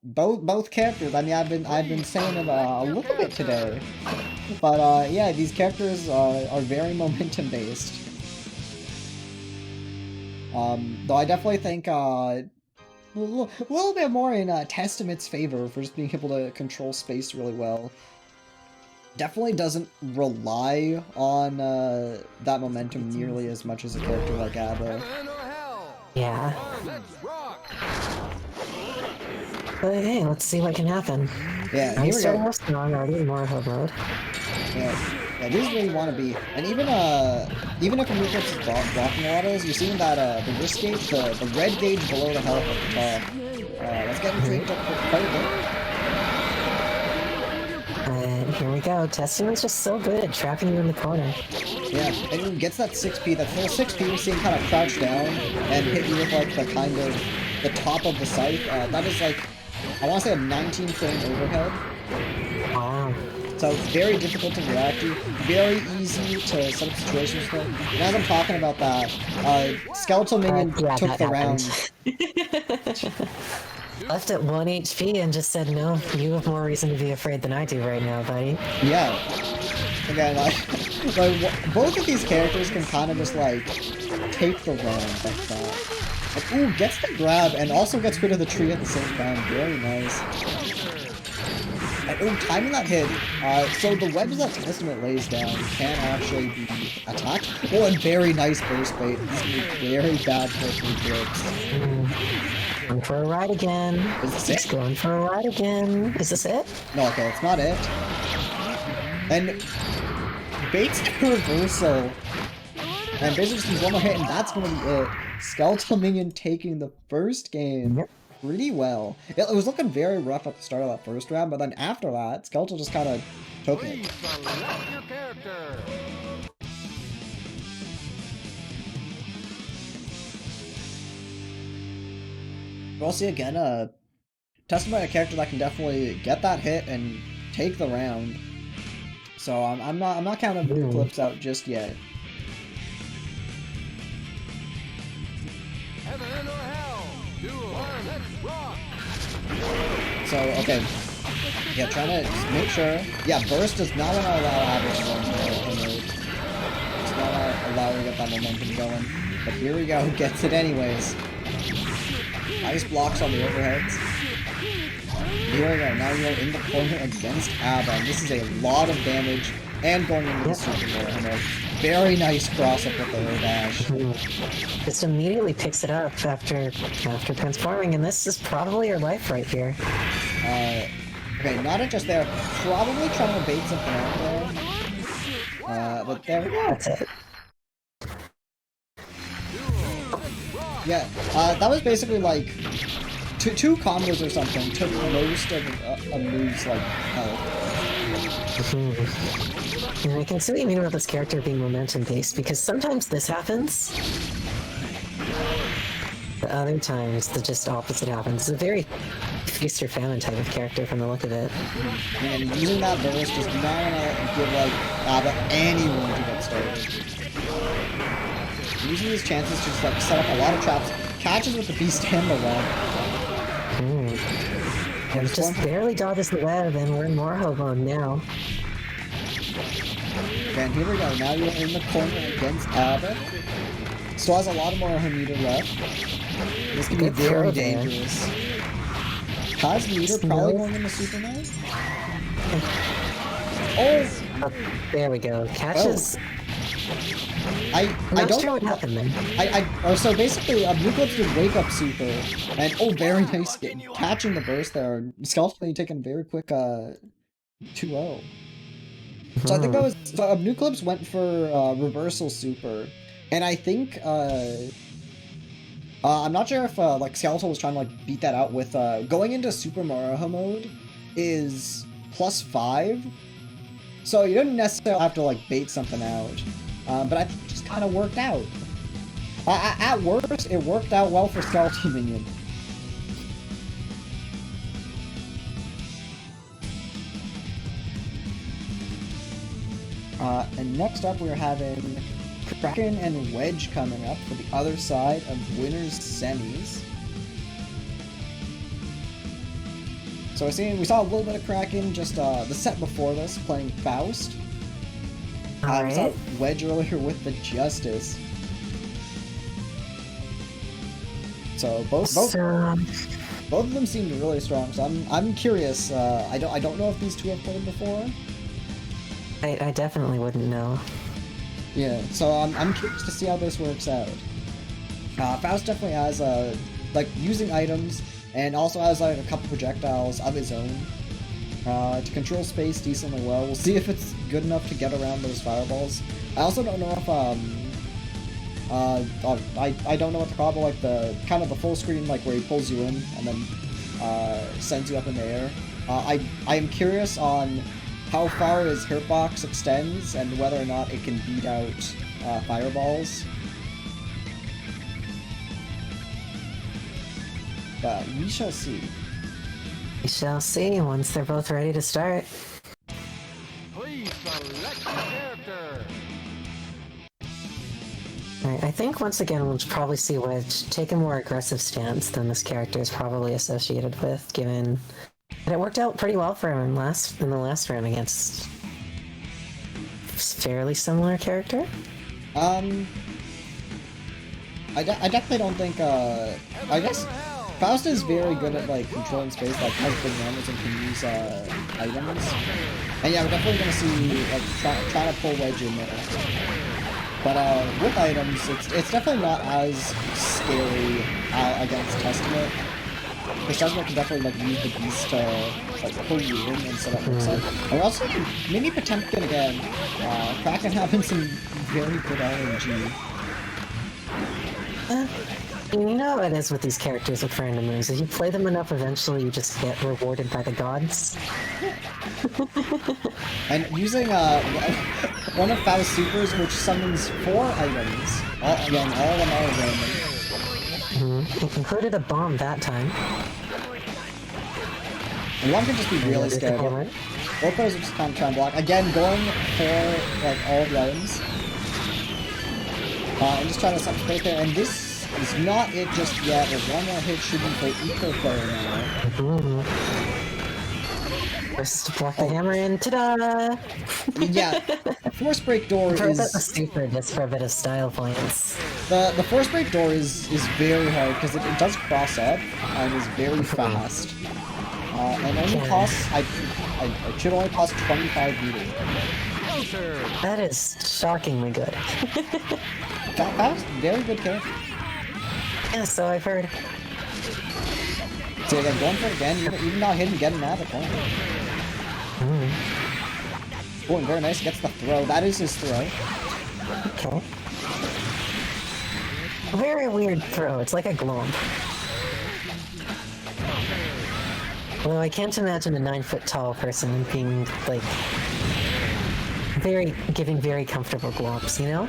both characters. I mean, I've been saying it a little bit today, but yeah, these characters are very momentum based. Though I definitely think a little bit more in Testament's favor for just being able to control space really well. Definitely doesn't rely on that momentum nearly as much as a character like Abba. Yeah. But hey, let's see what can happen. Yeah, I'm starting off strong already in more hub mode. Yeah, this is where you want to be. And even if Abnoocalypse is blocking a lot of those, you're seeing that the risk gauge, the red gauge below the health at the top. Let's get him trained up for quite a bit. Here we go. Testament's just so good at trapping you in the corner. Yeah, and he gets that 6P. That full 6P you're seeing kind of crouch down and hit you with like the kind of the top of the scythe. That is like, I want to say a 19 frame overhead. Wow. So very difficult to react to, very easy to set up situations for. And as I'm talking about that, Skeletal Minion took the round. Left at 1 HP and just said, no, you have more reason to be afraid than I do right now, buddy. Yeah. Again, like both of these characters can kind of just like take the round like that. Like, ooh, gets the grab and also gets rid of the tree at the same time. Very nice. And ooh, timing that hit. So the wedge that Testament lays down can actually be attacked. Oh, and very nice burst bait. This is gonna be very bad for Abnoocalypse. Going for a ride again. Is this it? Going for a ride again. Is this it? No, okay, it's not it. And baits the reversal. And basically just needs one more hit, and that's gonna be it. Skeletal Minion taking the first game pretty well. It was looking very rough at the start of that first round, but then after that, Skeletal just kind of took it. We'll see again, Testament, a character that can definitely get that hit and take the round. So I'm not counting Abnoocalypse out just yet. So okay, yeah, trying to just make sure. Yeah, burst does not want to allow Abba to go into mode. It's not allowing to get that momentum going. But here we go, gets it anyways. Nice blocks on the overheads. Here we go, now you're in the corner against Abba, and this is a lot of damage, and going into the super mode. very nice cross up with the air dash. Just immediately picks it up after transforming, and this is probably her life right here. Okay, not just there. Probably trying to bait something out there. But there we go. That's it. Yeah, that was basically like two combos or something took most of a move's like health. And I can see what you mean about this character being momentum based, because sometimes this happens. But other times the just opposite happens. It's a very feast or famine type of character from the look of it. And using that burst does not want to give like any room to get started. Using these chances to just like set up a lot of traps, catches with the beast and the web. And just barely dodges the web, and we're in more Hobo now. And here we go, now you're in the corner against Abba. Still has a lot more her meter left. This can be very dangerous. Has meter probably going into Super Mode? Oh! There we go. Catches. I Not don't sure what happened there. So basically, Abnoocalypse did wake up super, and very nice catching the burst there. Skeleton taking a very quick 2-0. So I think that was Abnoocalypse went for reversal super, and I think I'm not sure if like Skeletal was trying to like beat that out with going into Super Mario mode is +5, so you didn't necessarily have to like bait something out. But I think it just kind of worked out. At worst, it worked out well for Skeletal Minion. And next up, we're having Krakhan and Wedge coming up for the other side of winners semis. So we saw a little bit of Krakhan just the set before this, playing Faust. We saw Wedge earlier with the Justice. So both of them seemed really strong. So I'm curious. I don't know if these two have played before. I definitely wouldn't know. Yeah. So I'm curious to see how this works out. Faust definitely has like using items, and also has like a couple projectiles of his own. To control space decently well. We'll see if it's good enough to get around those fireballs. I also don't know if I don't know what to call it, but like the kind of the full screen, like where he pulls you in and then sends you up in the air. I am curious on how far his hitbox extends and whether or not it can beat out fireballs. But we shall see. We shall see once they're both ready to start. Please select your character. Alright, I think once again we'll probably see Wedge take a more aggressive stance than this character is probably associated with, given that it worked out pretty well for him in the last round against a fairly similar character. I definitely don't think, I guess Faust is very good at, like, controlling space, like, has big numbers and can use, items. And yeah, we're definitely gonna see, like, trying to pull Wedge in there. But, with items, it's definitely not as scary, against Testament. Because Testament can definitely, like, use the beast to, like, pull you in and so that works out. And we're also, maybe Potemkin again, Krakhan having some very good RNG. You know how it is with these characters with random moves. If you play them enough, eventually you just get rewarded by the gods. And using one of Faust's supers, which summons 4 items. All of them are random. It included a bomb that time. And one can just be really scary. Both those are just kind of trying to block. Again, going for like all of the items. And just trying to set space there. And this is not it just yet. With one more hit shooting for Eco Player now. Just to block the hammer in. Ta-da! Yeah, Force Break Door is super just for a bit of style points. the Force Break Door is very hard because it does cross up and is very fast. And only costs it should only cost 25 meters. That is shockingly good. Faust, very good character. Yeah, so I've heard. So again, going for it again, even not hitting, getting out of the corner. Oh, and very nice, gets the throw. That is his throw. Okay. Very weird throw, it's like a glomp. Although I can't imagine a 9-foot tall person being, like, giving very comfortable glomps, you know?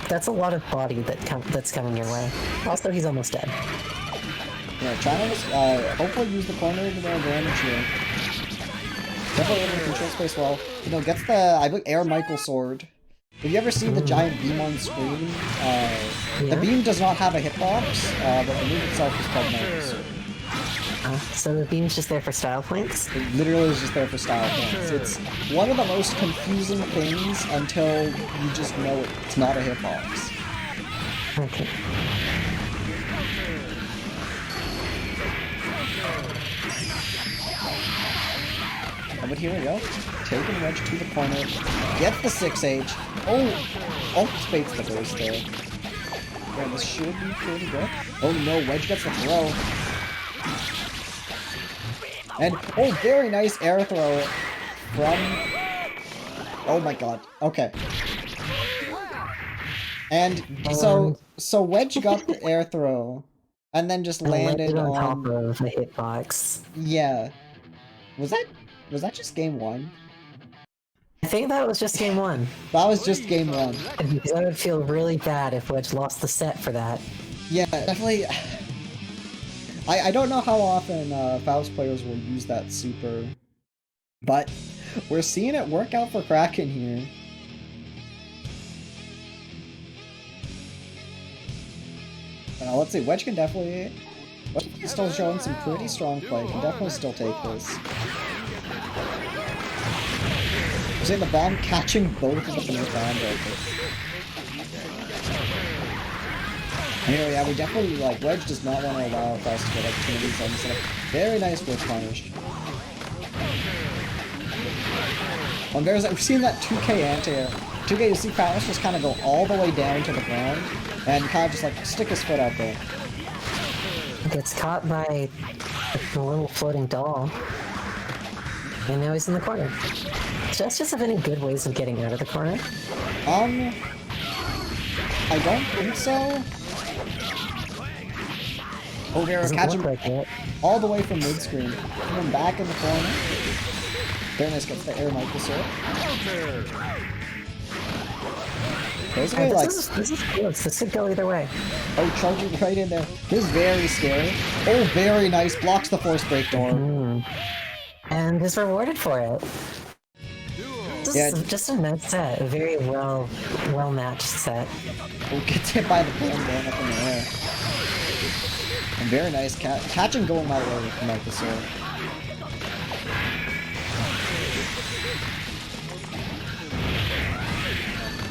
That's a lot of body that's coming your way. Also, he's almost dead. Yeah, trying to hopefully use the corner to their advantage here. Definitely able to control space well. You know, gets the, I believe, Air Michael sword. Have you ever seen the giant beam on screen? The beam does not have a hitbox, but the move itself is called Michael sword. So the beam's just there for style points? It literally is just there for style points. It's one of the most confusing things until you just know it's not a hitbox. Okay. But here we go. Taking Wedge to the corner. Gets the 6H. Oh! Almost baits the burst there. Yeah, this should be pretty good. Oh no, Wedge gets the throw. And, oh, very nice air throw from... Oh my god. Okay. And so Wedge got the air throw, and then just landed on top of the hitbox. Yeah. Was that just game 1? I think that was just game 1. That was just game 1. Because I would feel really bad if Wedge lost the set for that. Yeah, definitely. I don't know how often Faust players will use that super, but we're seeing it work out for Krakhan here. Let's see, Wedge can definitely... Wedge is still showing some pretty strong play, can definitely still take this. I'm saying the bomb catching both of them in the bomb breaker. Anyway, yeah, we definitely, like, Wedge does not want to allow Faust to get, like, too many zones set up. Very nice with punish. We've seen that 2K anti-air. 2K, you see Faust just kind of go all the way down to the ground, and kind of just, like, stick his foot out there. Gets caught by a little floating doll. And now he's in the corner. Does just have any good ways of getting out of the corner? I don't think so. Oh, they're catching all the way from mid-screen. Coming back in the corner. Very nice, gets the air Michael sword. Basically, like... This is close. This could go either way. Oh, charging right in there. This is very scary. Oh, very nice. Blocks the force break door. And is rewarded for it. This is just a nice set. A very well-matched set. Oh, gets hit by the plane going up in the air. And very nice catching going my way with Michael sword.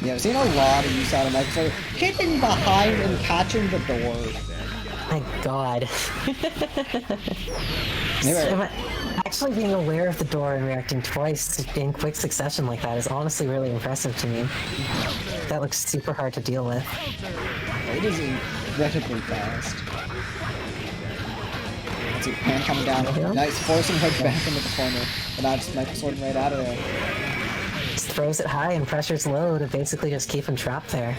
Yeah, I've seen a lot of use out of Michael sword. Hitting behind and catching the door. My god. Anyway. Actually being aware of the door and reacting twice in quick succession like that is honestly really impressive to me. That looks super hard to deal with. It is incredibly fast. Let's see, hand coming down. Nice, forcing Wedge back into the corner. And now just Michael sword right out of there. Just throws it high and pressures low to basically just keep him trapped there.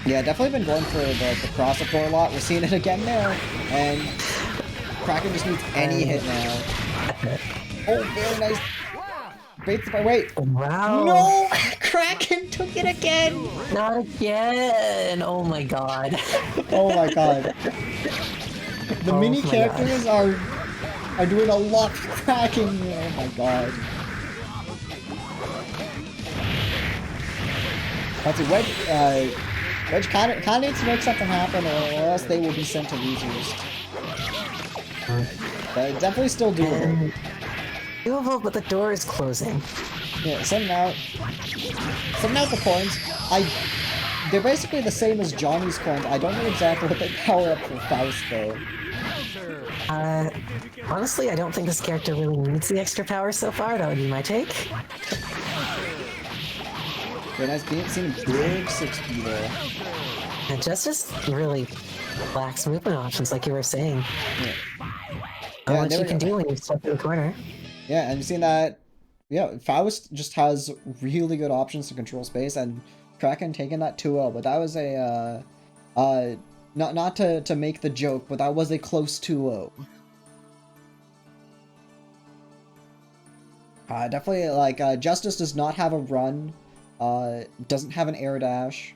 Yeah, definitely been going for the cross-up door a lot. We're seeing it again there. And Krakhan just needs any hit now. Oh, very nice. Wait. Wow. No! Krakhan took it again! Not again! Oh my god. Oh my god. The mini characters are doing a lot for Krakhan. Oh my god. Let's see, Wedge kind of needs to make something happen, or else they will be sent to losers. But definitely still doable. Doable, but the door is closing. Yeah, sending out the coins. They're basically the same as Johnny's coins. I don't know exactly what they power up for Faust though. Honestly, I don't think this character really needs the extra power so far. That would be my take. Very nice. Seeing a big 6P there. And just really lacks movement options, like you were saying. Yeah. Not Yeah, much there you we can go. do when you step in the corner. Yeah, and you've seen that. Yeah, Faust just has really good options to control space, and Krakhan taking that 2-0, but that was a not to make the joke, but that was a close 2-0. Definitely, like, Justice does not have a run, doesn't have an air dash,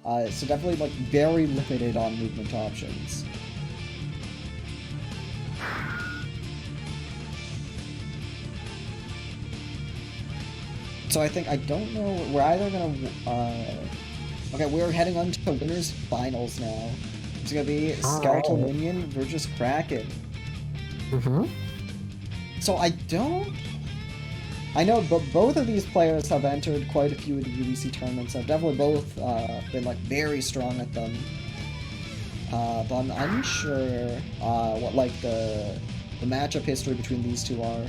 so definitely, like, very limited on movement options. So I don't know, we're either gonna, okay, we're heading on to winners finals now. It's gonna be Skeletal Minion versus Krakhan. So I know both of these players have entered quite a few of the UBC tournaments. I've definitely both been like very strong at them. But I'm unsure what like the matchup history between these two are.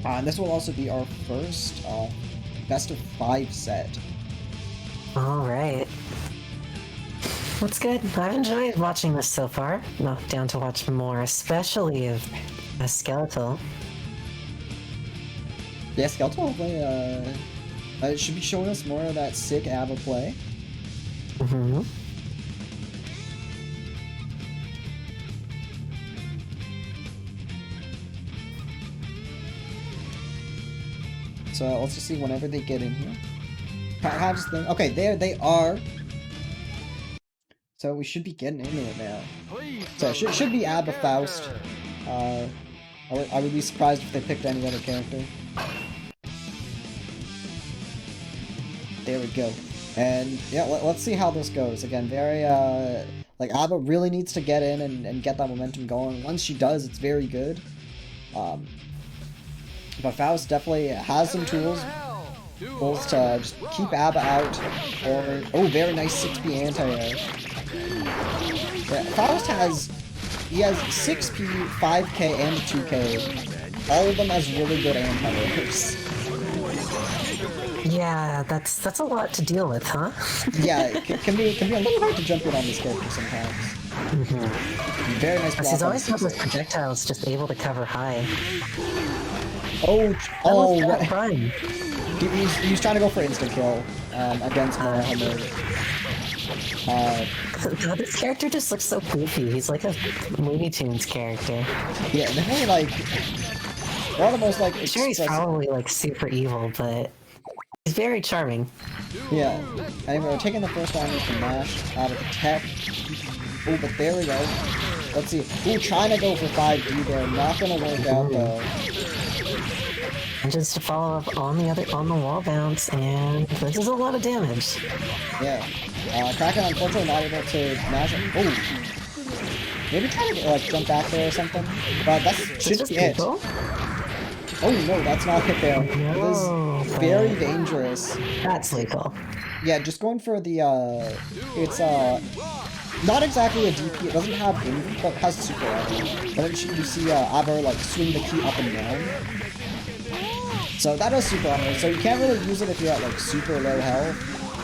And this will also be our first best of 5 set. Alright. That's good. I've enjoyed watching this so far. Not down to watch more, especially of a Skeletal. Yeah, Skeletal hopefully should be showing us more of that sick ABBA play. So let's just see whenever they get in here. Perhaps okay, there they are. So we should be getting into it now. So it should be ABBA Faust. I would be surprised if they picked any other character. There we go. And yeah, let's see how this goes. Again, very like ABBA really needs to get in and get that momentum going. Once she does, it's very good. But Faust definitely has some tools to just keep ABBA out. Or very nice 6P anti-air. Yeah, Faust has 6P, 5K, and 2K. All of them has really good anti-airs. Yeah, that's a lot to deal with, huh? Yeah, it can be a little hard to jump in on this character sometimes. Very nice block. He's always got those projectiles just able to cover high. Right. Prime. He's trying to go for instant kill against Mohammed. God, this character just looks so goofy. He's like a Looney Tunes character. Yeah, they're like one of the most like. I'm sure he's probably like super evil, but he's very charming. Yeah. Anyway, we're taking the first one with the mash out of the tech. Oh, but there we go. Let's see. Trying to go for 5D there. Not gonna work out though. And just to follow up on the wall bounce, and this is a lot of damage. Yeah. Krakhan unfortunately not able to mash it. Maybe try to like jump back there or something. But that should be it. Lethal? Oh no, that's not it there. No, this is very dangerous. That's lethal. Yeah, just going for the it's not exactly a DP, it doesn't have inv, but it has super armor. But then you see ABBA like swing the key up and down. So that is super armor, so you can't really use it if you're at like super low health.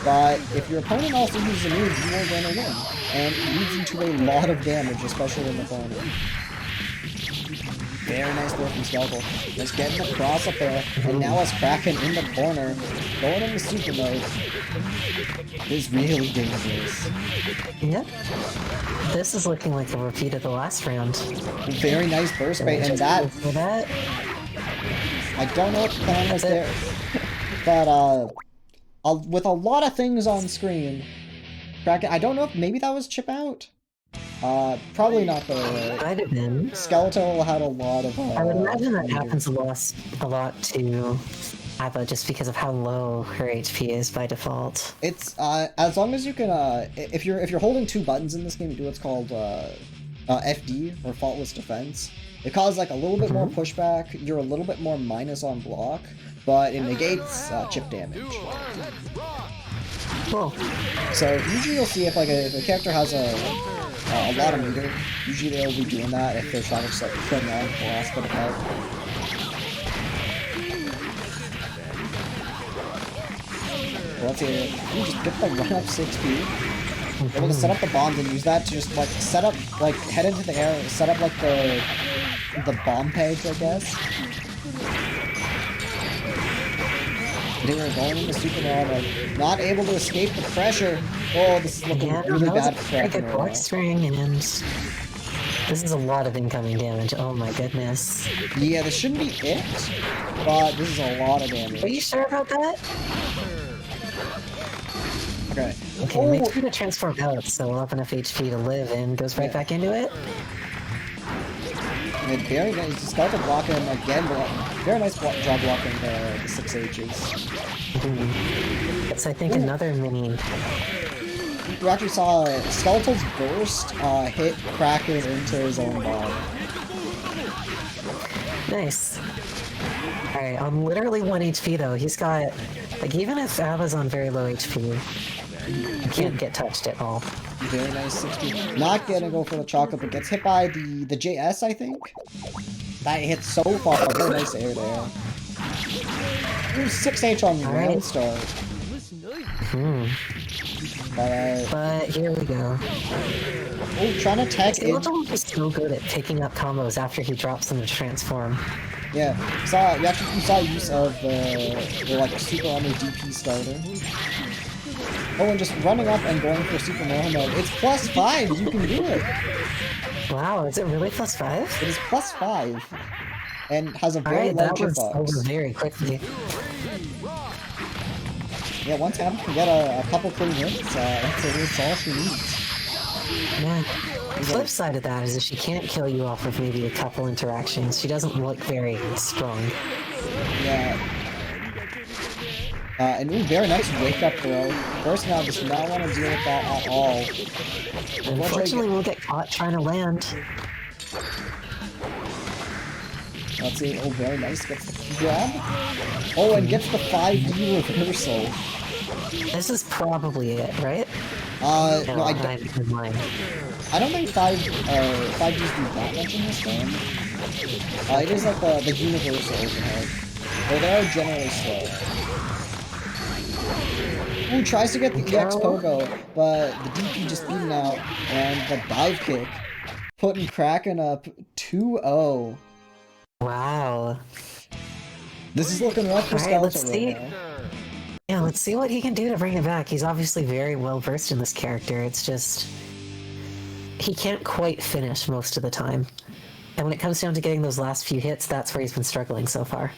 But if your opponent also uses a move, you are going to win. And it leads into a lot of damage, especially in the corner. Very nice work from Skeletal. Just getting across up there, and now as Krakhan in the corner, going into super mode, is really dangerous. Yep. This is looking like a repeat of the last round. Very nice burst bait, and that... For that. I don't know what the plan was there, but with a lot of things on screen, Krakhan, I don't know if maybe that was chip out? Probably not though. Might have been. Skeletal had a lot of. I would imagine that happens a lot to ABBA just because of how low her HP is by default. It's as long as you can if you're holding 2 buttons in this game, you do what's called FD or faultless defense. It causes like a little bit more pushback. You're a little bit more minus on block, but it negates chip damage. Cool. So usually you'll see if like if a character has a lot of meter, usually they'll be doing that if they're trying to just like cling on the last bit of health. let's see. Ooh, just get the run up 6P. Able to set up the bombs and use that to just like set up, like head into the air, set up like the bomb page, I guess. They were going into super like not able to escape the pressure. Oh, this is looking really bad for Krakhan good block string, and this is a lot of incoming damage. Oh my goodness. Yeah, this shouldn't be it, but this is a lot of damage. Are you sure about that? Okay. Okay, makes me to transform out, so we'll have enough HP to live, and goes right back into it. And very nice. Just got to block him again. Very nice job blocking the 6Hs. It's, I think, another mini. You actually saw Skeletal's burst hit Krakhan into his own bomb. Nice. Alright, I'm literally 1 HP though. He's got, like, even if Abba's on very low HP, he can't get touched at all. Very nice 60. Not gonna go for the chocolate, but gets hit by the JS, I think. That hits so far. Very nice air there. Ooh, 6H on the round start. But here we go. Oh, trying to tech in. Skeletal is so good at picking up combos after he drops them to transform. Yeah, you saw use of the like super armor DP starter. Oh, and just running up and going for super Moho mode. It's +5. You can do it. Wow, is it really +5? It is +5, and has a very low that was hitbox. over very quickly. Yeah, once Abba can get a couple clean hits, that's all she needs. Yeah. The flip side of that is if she can't kill you off of maybe a couple interactions, she doesn't look very strong. Yeah. And ooh, very nice wake up throw. First now does not want to deal with that at all. Unfortunately, we'll get caught trying to land. Let's see. Oh, very nice. Gets the key grab. Oh, and gets the 5D reversal. This is probably it, right? No, I don't think 5Ds do that much in this game. It is like the universal overhead. Though they are generally slow. Ooh, tries to get the EX Pogo, but the DP just beaten out, and the dive kick, putting Krakhan up 2-0. Wow. This is looking rough for Skeletal right now. Yeah, let's see what he can do to bring it back. He's obviously very well versed in this character. It's just he can't quite finish most of the time. And when it comes down to getting those last few hits, that's where he's been struggling so far.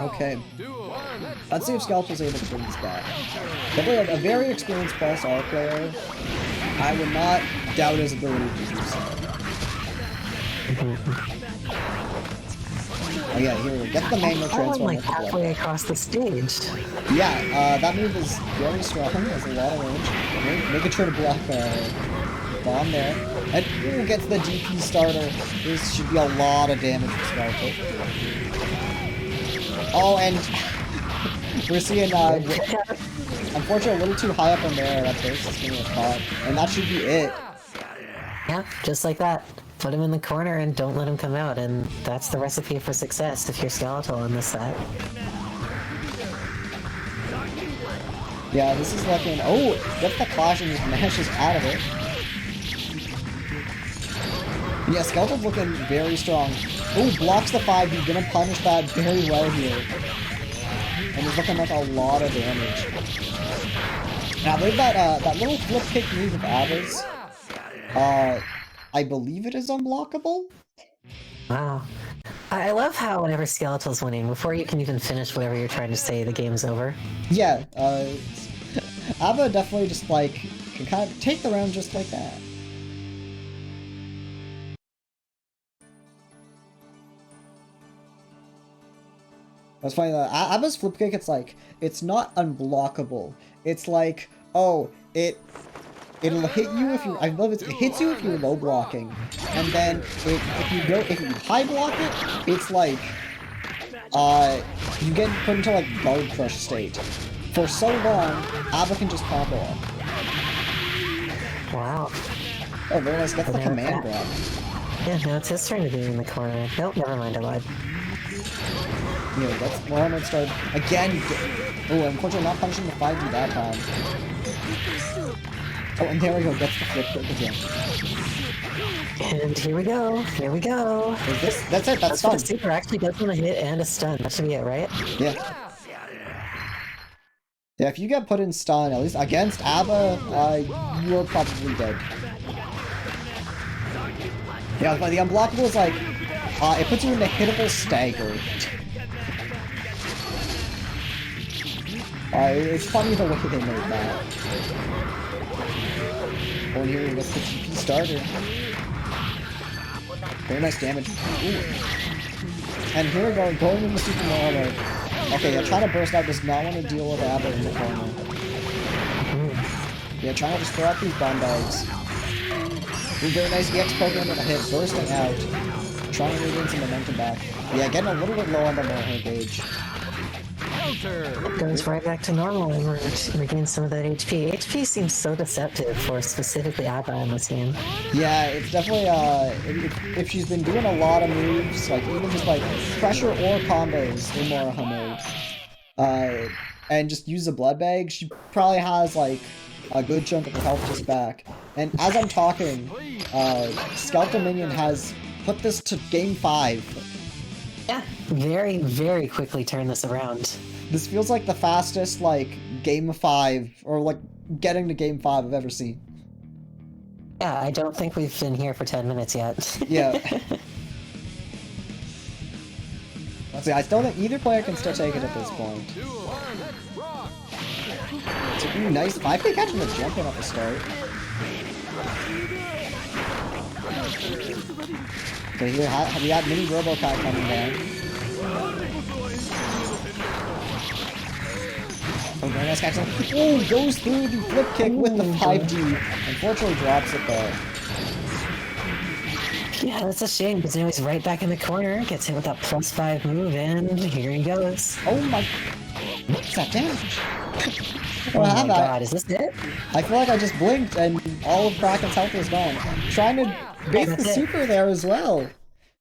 Okay. Let's see if Skeletal's able to bring this back. Definitely a very experienced +R player. I would not doubt his ability to do so. Oh yeah, here we go. Get the manual transform. Like halfway across the stage. Yeah, that move is very strong. Has a lot of range. Making sure to block bomb there. And ooh, gets the DP starter. This should be a lot of damage for Skeletal. Oh, and we're seeing, unfortunately, a little too high up in there. That burst is getting caught, and that should be it. Yeah, just like that. Put him in the corner and don't let him come out, and that's the recipe for success if you're Skeletal in this set. Yeah, this is looking. Oh, gets the clash and just mashes out of it. Yeah, Skeletal's looking very strong. Oh, blocks the 5D, gonna punish that very well here. And he's looking like a lot of damage. And I believe that little flip kick move of Abba's, I believe it is unblockable? Wow. I love how whenever Skeletal's winning, before you can even finish whatever you're trying to say, the game's over. Yeah, Abba definitely just like, can kind of take the round just like that. That's funny that Abba's flip kick, it's like, it's not unblockable. It's like, oh, it'll hit you if you, I love it, it hits you if you're low blocking. And then if you high block it, it's like, you get put into like guard crush state. For so long, Abba can just combo up. Wow. Oh, very nice, gets the command grab. Yeah, now it's his turn to be in the corner. Nope, never mind, I lied. Yeah, that's Mohammed started again. Oh, unfortunately not punishing the 5D that time. Oh, and there we go, gets the flip kick again. And here we go, here we go. Is this? That's it, that's what done. a super actually does want a hit and a stun. That should be it, right? Yeah. Yeah, if you get put in stun, at least against Abba, you're probably dead. Yeah, but the unblockable is like, it puts you in the hittable stagger. It's funny the way they made that. Oh, and here we go, the TP starter. Very nice damage. Ooh. And here we go, going into Super Mario mode. Okay, yeah, trying to burst out, does not want to deal with Abba in the corner. Yeah, trying to just throw out these bomb bags. Ooh, very nice EX program with a hit, bursting out. Trying to regain some momentum back. Yeah, getting a little bit low on the Moho gauge. Goes right back to normal and regains some of that HP. HP seems so deceptive for specifically Abba in this game. Yeah, it's definitely, if she's been doing a lot of moves, like even just like pressure or combos in Moraha mode, and just use a blood bag, she probably has like a good chunk of her health just back. And as I'm talking, Skeleton Minion has put this to game 5. Yeah, very, very quickly turn this around. This feels like the fastest, like, game 5, or like, getting to game 5 I've ever seen. Yeah, I don't think we've been here for 10 minutes yet. Yeah. Let's see, I still think either player can still take it at this point. So, ooh, nice 5K catch and a jump in at the start. Okay, here we got mini Robocat coming down. Oh, very nice catch. Oh, goes through the flip kick with the 5D. Unfortunately drops it though. Yeah, that's a shame, because now he's right back in the corner, gets hit with that +5 move, and here he goes. Oh my... What's that damage? Oh my god, is this it? I feel like I just blinked and all of Krakhan's health was gone. Trying to bait the super there as well.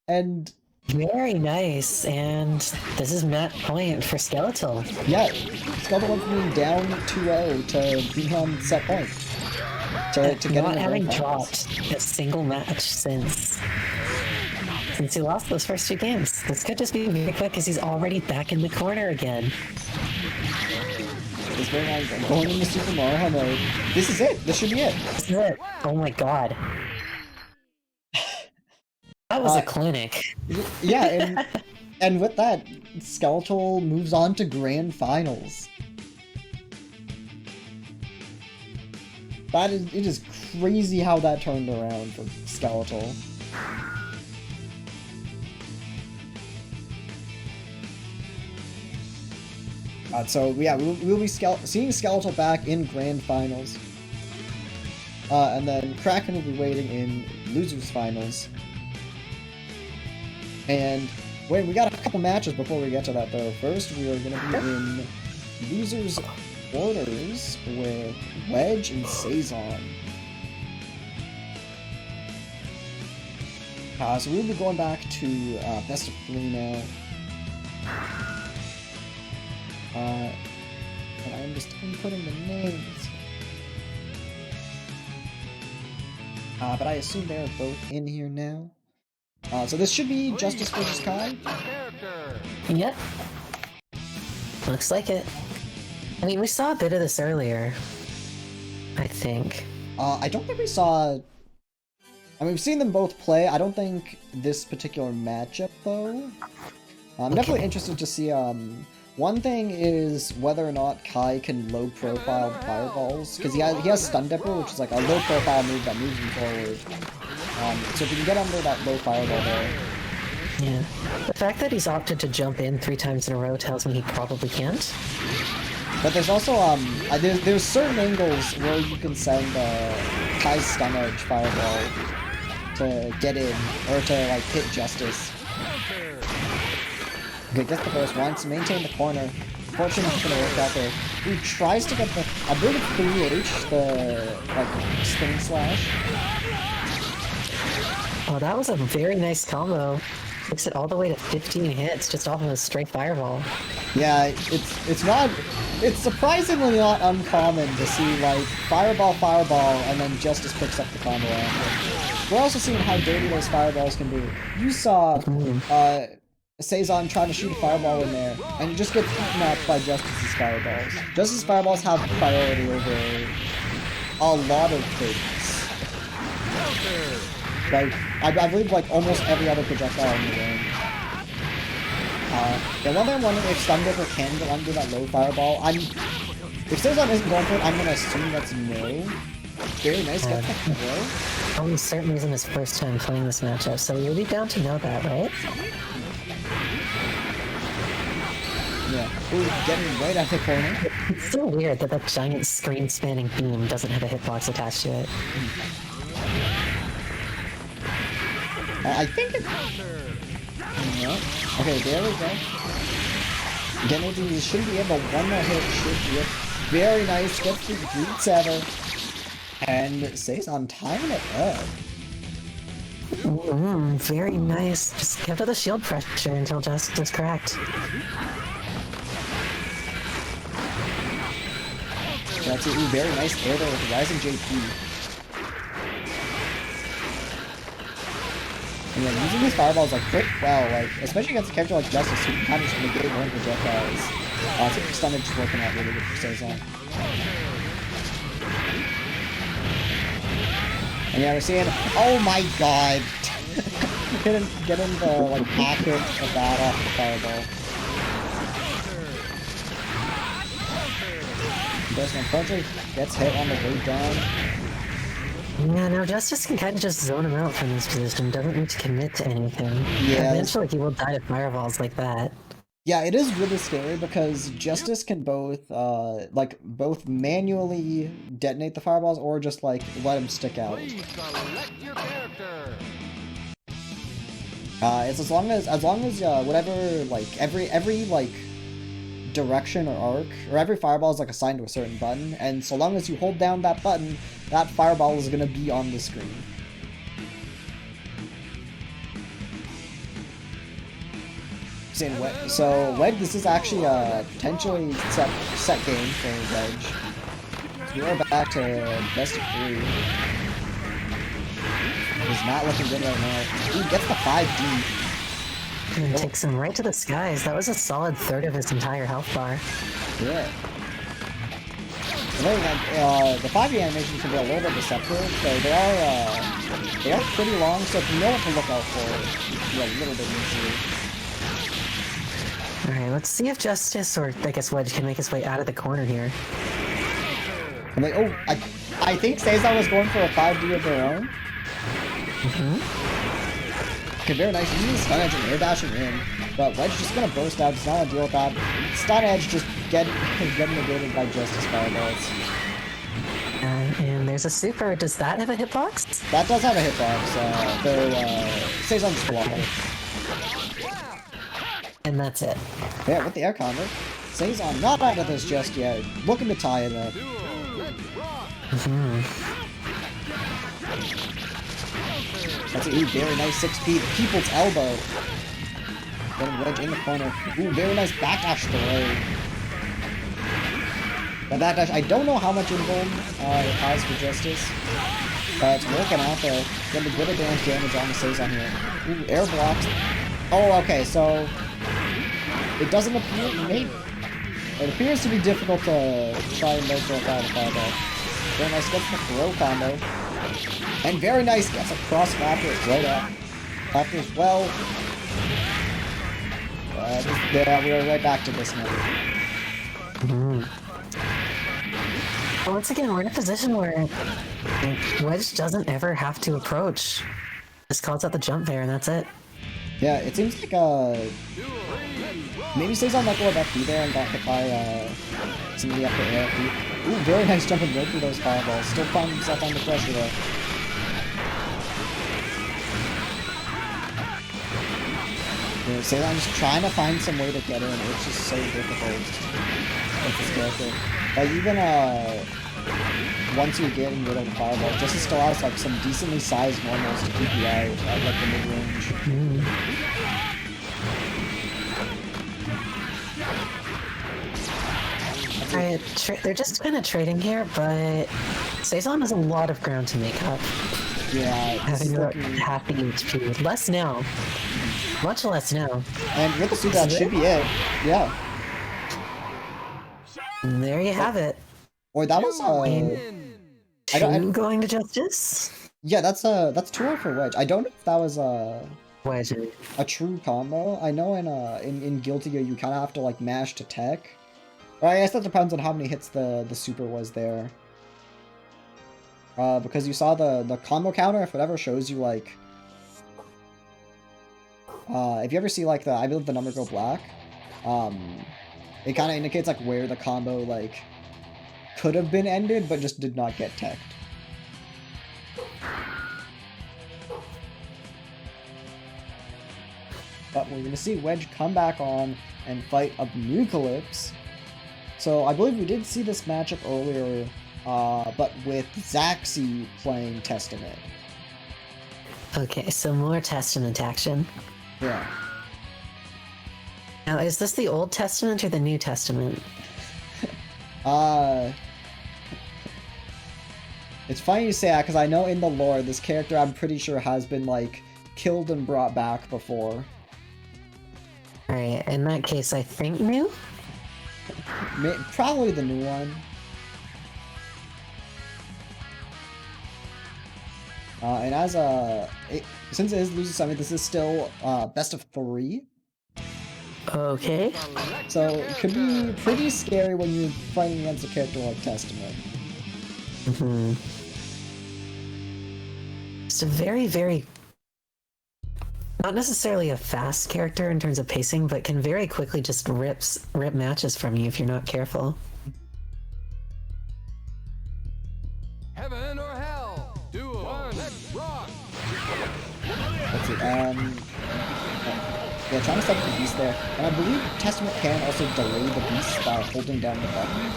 And... Very nice, and this is match point for Skeletal. Yeah, Skeletal went from being down 2-0 to being on set point. To get not in having dropped a single match since he lost those first 2 games. This could just be very quick because he's already back in the corner again. It's very nice. Going into Super Mario mode. This is it. This should be it. This is it. Oh my god. That was a clinic. Yeah, and with that, Skeletal moves on to Grand Finals. It is crazy how that turned around for Skeletal. So yeah, we'll be seeing Skeletal back in Grand Finals. And then Krakhan will be waiting in Losers Finals. And wait, we got a couple matches before we get to that though. First, we are going to be in Losers Quarters with Wedge and Saison. So we'll be going back to best of 3 now. And I'm just inputting the names. But I assume they're both in here now. So this should be Justice vs. Kai. Yep. Looks like it. I mean, we saw a bit of this earlier, I think. I don't think we saw... I mean, we've seen them both play. I don't think this particular matchup, though. I'm definitely interested to see, one thing is whether or not Kai can low-profile fireballs, because he has Stun Dipper, which is like a low-profile move that moves him forward. So if you can get under that low fireball there... Yeah. The fact that he's opted to jump in 3 times in a row tells me he probably can't. But there's also, there's certain angles where you can send Kai's Stun Edge fireball to get in, or to, like, hit Justice. Okay, gets the burst, wants to maintain the corner. Fortunately, not gonna work out there. He tries to get the, I believe it's 3H, the, like, spinning slash. Oh, that was a very nice combo. Takes it all the way to 15 hits just off of a straight fireball. Yeah, it's surprisingly not uncommon to see like fireball, and then Justice picks up the combo after. We're also seeing how dirty those fireballs can be. You saw Seizon trying to shoot a fireball in there, and he just gets eaten up by Justice's fireballs. Justice's fireballs have priority over a lot of things. Like, I believe like almost every other projectile in the game. The one thing I'm wondering if Stungripper can go under that low fireball. If Seizon isn't going for it, I'm gonna assume that's no. Very nice, get the throw. Almost certainly isn't his first time playing this matchup, so you'll be down to know that, right? Yeah. Ooh, getting right at the corner. It's so weird that that giant screen-spanning beam doesn't have a hitbox attached to it. I think it... No. Okay, there we go. Genity should be able, one more hit should be it. Very nice, gets the beats ever. And Seizon timing it up. Very nice. Just kept up the shield pressure until Justice cracked. That's a very nice air there with the rising JP. And yeah, using these fireballs like pretty well, like especially against a character like Justice who can kind of just negate one projectiles. I think the stunner just working out really good for Seizon. And yeah, we're seeing, oh my god! getting the like pocket of that off the fireball. This unfortunately gets hit on the way down. Yeah, no, Justice can kind of just zone him out from this position, doesn't need to commit to anything. Yeah. Eventually he will die to fireballs like that. Yeah, it is really scary because Justice can both manually detonate the fireballs or just like let them stick out. Select your character. It's as long as whatever like every like direction or arc or every fireball is like assigned to a certain button, and so long as you hold down that button, that fireball is gonna be on the screen. So Wedge, this is actually a potentially set game for Wedge. So we are back to best of 3. He's not looking good right now. He gets the 5D. And takes him right to the skies. That was a solid third of his entire health bar. Yeah. The 5D animations can be a little bit deceptive, so they are pretty long, so if you know what to look out for, it'll be a little bit easier. Alright, let's see if Justice, or I guess Wedge, can make his way out of the corner here. I'm like, oh, I think Seizon was going for a 5D of their own. Okay, very nice. Using Stun Edge and air dashing in, but Wedge just gonna burst out. Does not want to deal with that. Stun Edge just getting negated by Justice fireballs. And there's a super. Does that have a hitbox? That does have a hitbox, though Seizon just blocked it. And that's it. Yeah, with the air combo. Seizon not out of this just yet. Looking to tie it up. That's a very nice 6P. People's elbow. Getting Wedge in the corner. Ooh, very nice backdash throw. The backdash, I don't know how much involved it has for Justice. But it's working out there. Getting a good advantage damage on the Seizon here. Ooh, air blocks. Oh, okay, so it doesn't appear, it appears to be difficult to try and make it out of fireball. Very nice, gets the throw combo. And very nice, gets a cross factor right up. Factor as well. Yeah, we're right back to this now. Once again, we're in a position where Wedge doesn't ever have to approach. Just calls out the jump there and that's it. Yeah, it seems like maybe Seizon let go of FD there and got hit by some of the upper air FD. Ooh, very nice jumping right through those fireballs. Still finding himself under pressure though. Yeah, Seizon just trying to find some way to get in. It's just so difficult with this character. Like even once you're getting rid of the fireball, Justice still has like some decently sized normals to keep you out at like the mid range. They're just kind of trading here, but Seizon has a lot of ground to make up. Yeah, having about half the HP. Less now. Much less now. And with the suit, that should be it. Yeah. And there you have it. Or that was Two going to Justice? Yeah, that's 2-0 for Wedge. I don't know if that was Wedge. a true combo. I know in Guilty Gear you kind of have to like mash to tech. Or I guess that depends on how many hits the super was there. Because you saw the combo counter, if it ever shows you like if you ever see like I believe the number go black, it kind of indicates like where the combo like could have been ended but just did not get teched. But we're gonna see Wedge come back on and fight Abnoocalypse. So I believe we did see this matchup earlier, but with Zackcy playing Testament. Okay, so more Testament action. Yeah. Now, is this the Old Testament or the New Testament? It's funny you say that, because I know in the lore, this character I'm pretty sure has been, like, killed and brought back before. Alright, in that case, I think new? Probably the new one. And as since it is losing summit, this is still best of 3. Okay. So it could be pretty scary when you're fighting against a character like Testament. Mm-hmm. It's a very, very... not necessarily a fast character in terms of pacing, but can very quickly just rip matches from you if you're not careful. Heaven or hell? Duo. Let's rock. Let's see. Yeah, trying to stop the beast there. And I believe Testament can also delay the beast by holding down the button.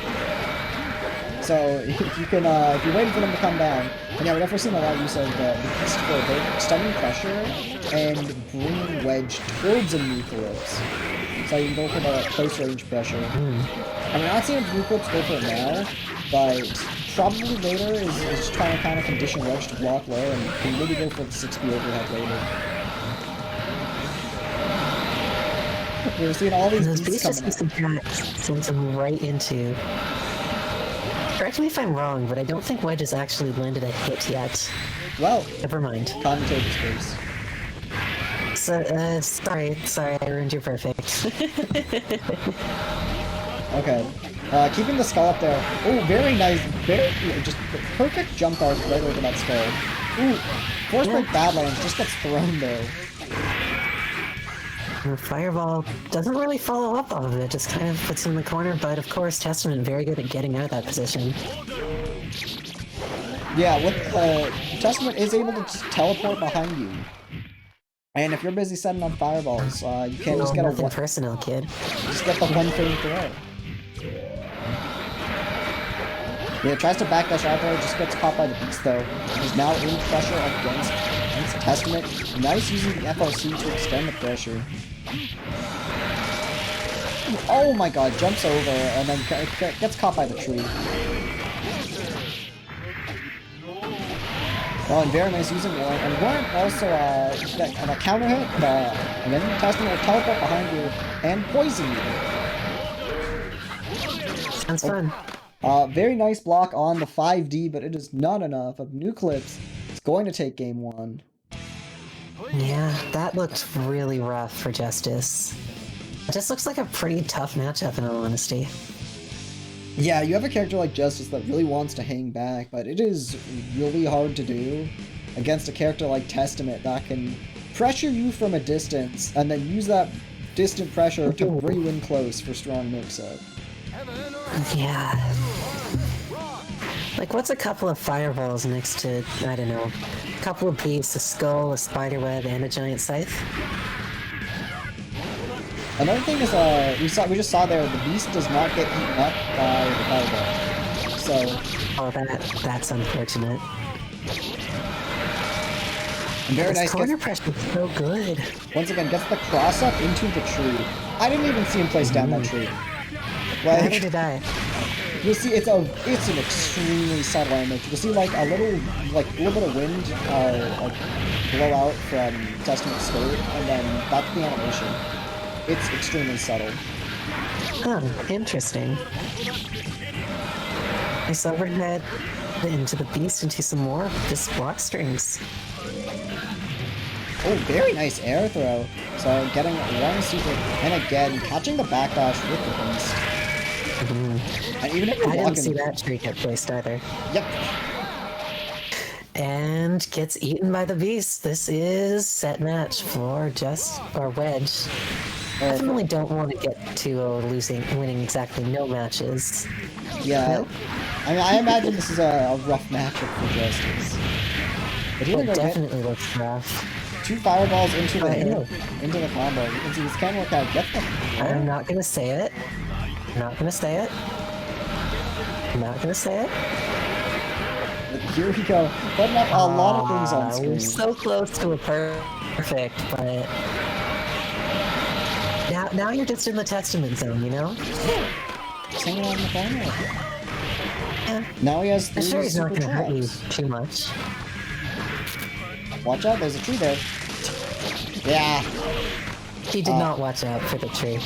So if you can, if you're waiting for them to come down, and yeah, we're definitely seeing a lot of use of the beast for both stunning pressure and bringing Wedge towards Abnoocalypse. So you can go for the close range pressure. I mean, I'm not seeing Abnoocalypse go for it now, but probably later is just trying to kind of condition Wedge to block low and can maybe go for the 6B overhead later. We're seeing all these beasts coming out. Sends him right into... Correct me if I'm wrong, but I don't think Wedge has actually landed a hit yet. Well, never mind. Commentator space. So, sorry, I ruined your perfect. Okay. Keeping the skull up there. Oh, very nice. Just perfect jump guard right over that skull. Ooh, Force Break Badlands just gets thrown there. The Fireball doesn't really follow up off of it, just kind of puts him in the corner, but of course Testament very good at getting out of that position. Yeah, with Testament is able to just teleport behind you. And if you're busy setting on fireballs, you can't just get nothing personal, kid. Just get the one frame throw. Yeah, tries to backdash out there, just gets caught by the beast though. He's now in pressure against Testament. Nice using the FRC to extend the pressure. Oh my god, jumps over and then gets caught by the tree. Oh, and very nice using Warren. And Warren also, on a counter hit, and then Testament will teleport behind you and poison you. Sounds fun. Very nice block on the 5D, but it is not enough. Abnoocalypse is going to take game 1. Yeah, that looked really rough for Justice. It just looks like a pretty tough matchup, in all honesty. Yeah, you have a character like Justice that really wants to hang back, but it is really hard to do against a character like Testament that can pressure you from a distance and then use that distant pressure to bring you in close for strong mix-up. Yeah. Like, what's a couple of fireballs next to, I don't know, a couple of beasts, a skull, a spiderweb, and a giant scythe? Another thing is, we just saw there, the beast does not get eaten up by the fireball. so... Oh, that's unfortunate. And very This nice. corner pressure is so good. Once again, gets the cross up into the tree. I didn't even see him place down that tree. Neither did I. You'll see it's an extremely subtle image. You'll see like a little bit of wind like blow out from Testament's skirt, and then that's the animation. It's extremely subtle. Oh, interesting. Nice overhead into the beast into some more just block strings. Oh, very nice air throw. So getting one super, and again catching the backlash with the beast. And even if you're I blocking, didn't see that tree get placed either. Yep. And gets eaten by the beast. This is set match for Wedge. I definitely don't want to get to winning exactly no matches. Yeah. No? I mean, I imagine this is a rough matchup for Justice. But It definitely looks rough. 2 fireballs into the know. into the combo. You can see this can work out. Get them. I'm not gonna say it. Not gonna say it. Not gonna say it. But here we go. Putting up a lot of things on screen. We're so close to a perfect, but now you're just in the Testament zone, you know? Just hanging on the final. Yeah. Now he has 3 I'm sure he's not super gonna hurt you traps. too much. Watch out, there's a tree there. Yeah. He did not watch out for the tree.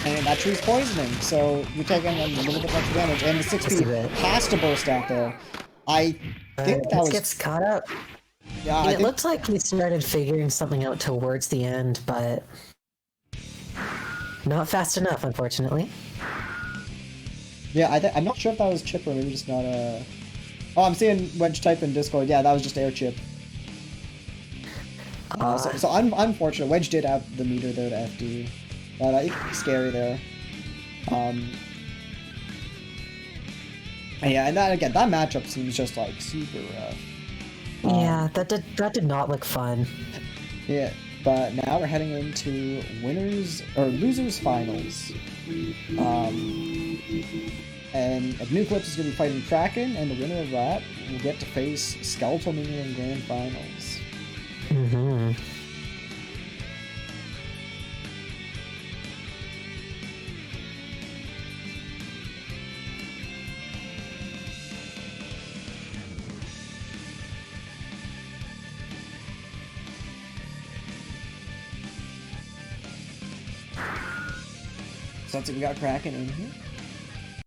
And that tree's poisoning, so you're taking a little bit less damage. And the 60 has to burst out there. I think that was... gets caught up. Yeah, It looked like he started figuring something out towards the end, but not fast enough, unfortunately. Yeah, I'm not sure if that was chip or maybe just not a... Oh, I'm seeing Wedge type in Discord. Yeah, that was just air chip. So unfortunate. Wedge did have the meter there to FD. But it could be scary there. Yeah, and that matchup seems just like super rough. Yeah, that did not look fun. Yeah, but now we're heading into losers finals. And Abnoocalypse is going to be fighting Krakhan, and the winner of that will get to face Skeletal Minion in Grand Finals. Mm-hmm. So we got Krakhan in here.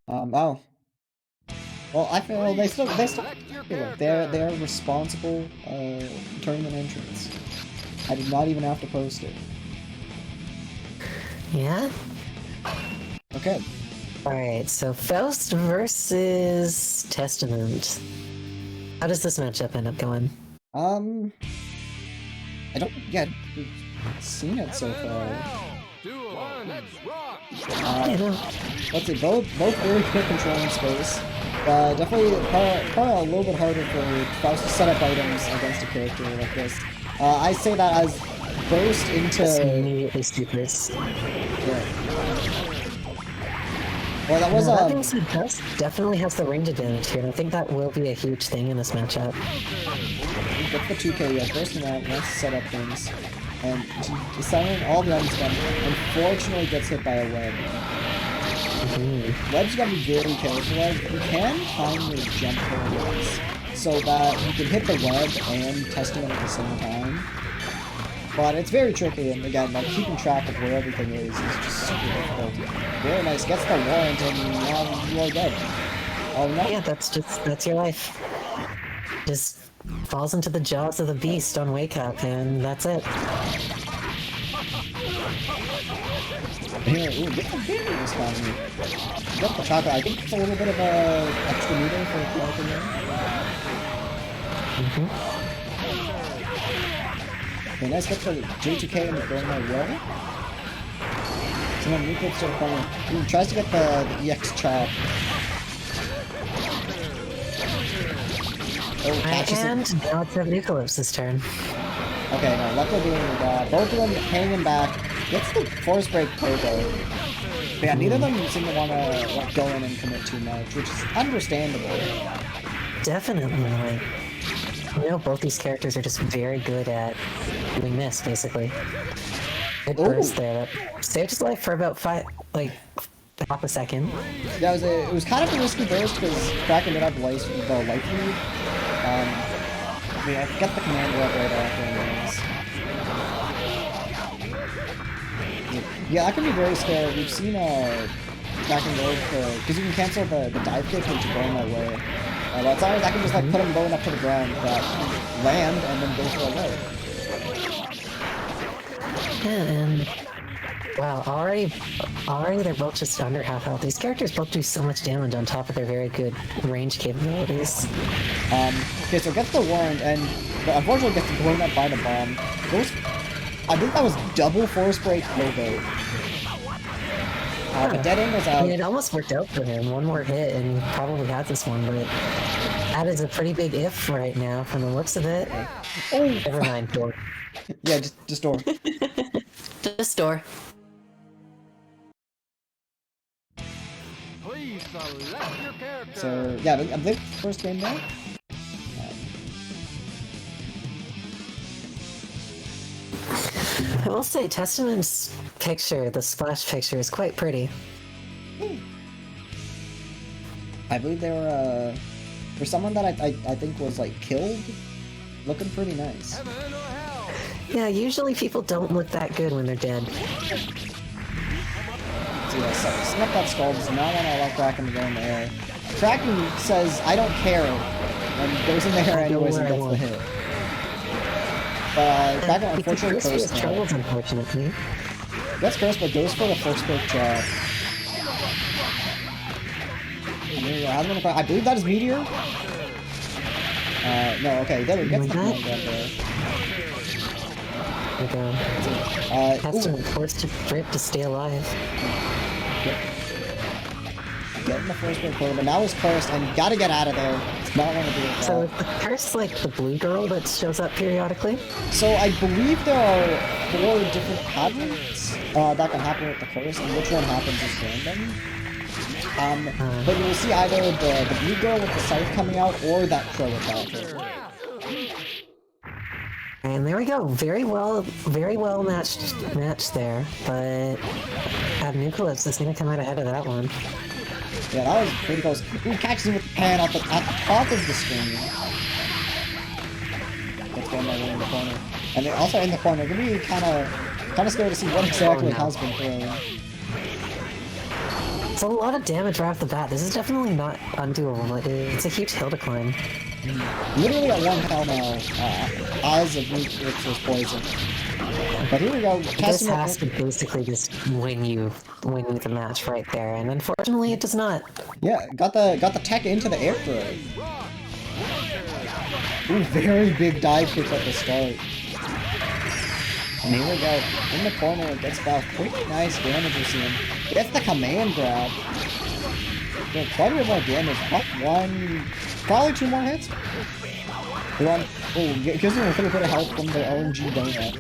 Oh. Well, I feel they still they're responsible tournament entrants. I did not even have to post it. Yeah? Okay. Alright, so Faust versus Testament. How does this matchup end up going? I don't yet seen it so far. Let's see, both very quick controlling space. Definitely probably a little bit harder for Faust to set up items against a character like this. I say that as burst into... Just immediately supers. Yeah. Well, that was that being said, Faust definitely has the range advantage here, and I think that will be a huge thing in this matchup. Get the 2K, yeah, burst him out, wants to set up things. And deciding all the items done, unfortunately gets hit by a web. Web's gotta be very careful of. You can time your jump forwards so that you can hit the web and testing it at the same time. But it's very tricky, and again, like keeping track of where everything is just super difficult. Very nice, gets the warrant, and now you are dead. Oh no. Yeah, that's your life. Just falls into the jaws of the beast on wake up, and that's it. Here, ooh, get the baby responding. Get the chocolate. I think it's a little bit of a extra meter for Froton there. Okay, nice get the J2K and going my way. Someone reclips to the corner. Ooh, tries to get the EX chop. Oh, catches And it. now it's Abnoocalypse's turn. Okay, no, luckily doing that. Both of them hanging back. Gets the force break Pogo. But yeah, neither of them seem to want to like, go in and commit too much, which is understandable. Definitely, like, you know, both these characters are just very good at doing this, basically. Good burst there that saved his life for about half a second. Yeah, it was kind of a risky burst because Krakhan did have the life lead. I mean, I forget the commander up right after. Yeah, that can be very scary. We've seen Krakhan go for, because you can cancel the dive kick into going that way. But sometimes I can just like put him going up to the ground, land, and then go for a low. Yeah, and wow, already they're both just under half health. These characters both do so much damage on top of their very good range capabilities. Okay, so gets the warrant, and unfortunately gets blown up by the bomb. I think that was double force break Robo. The dead end was out. I mean, it almost worked out for him. One more hit, and he probably had this one, but that is a pretty big if right now from the looks of it. Oh, never mind, door. Yeah, just door. Just door. Please select your character. So yeah, I believe first game now. I will say, Testament's picture, the splash picture, is quite pretty. I believe they were for someone that I think was like killed, looking pretty nice. Yeah, usually people don't look that good when they're dead. So yeah, snap that skull does not want to allow Krakhan to go in the air. Krakhan says, "I don't care," and goes in the air anyways and gets the hit. Krakhan unfortunately cursed. Troubles, unfortunately. Gets cursed, but goes for the first break trap. I believe that is Meteor. No, okay, there we gets the command grab there. Testament forced to grip to stay alive. Getting the first break forward, but now he's cursed, and you gotta get out of there. It's not want to do it. So is the curse like the blue girl that shows up periodically? So I believe there are 4 different patterns that can happen with the curse, and which one happens is random. But you will see either the blue girl with the scythe coming out, or that crow attack. And there we go. Very well matched there. But Abnoocalypse is gonna come out ahead of that one. Yeah, that was pretty close. Ooh, catches him with the pan at the top of the screen. Let's go in there in the corner. And they're also in the corner. Gonna be kind of scared to see what exactly has been thrown. It's a lot of damage right off the bat. This is definitely not undoable. It's a huge hill to climb. Literally at 1 hell now, as of Abnoocalypse was poisoned. But here we go. This has to basically just win you the match right there, and unfortunately it does not. Yeah, got the tech into the air throw. Ooh, very big dive kick at the start. And here we go. In the corner, gets about pretty nice damage we're seeing. Gets the command grab. Yeah, quite a bit more damage. Up 1, probably 2 more hits. Gives him a little bit of help from the RNG donut.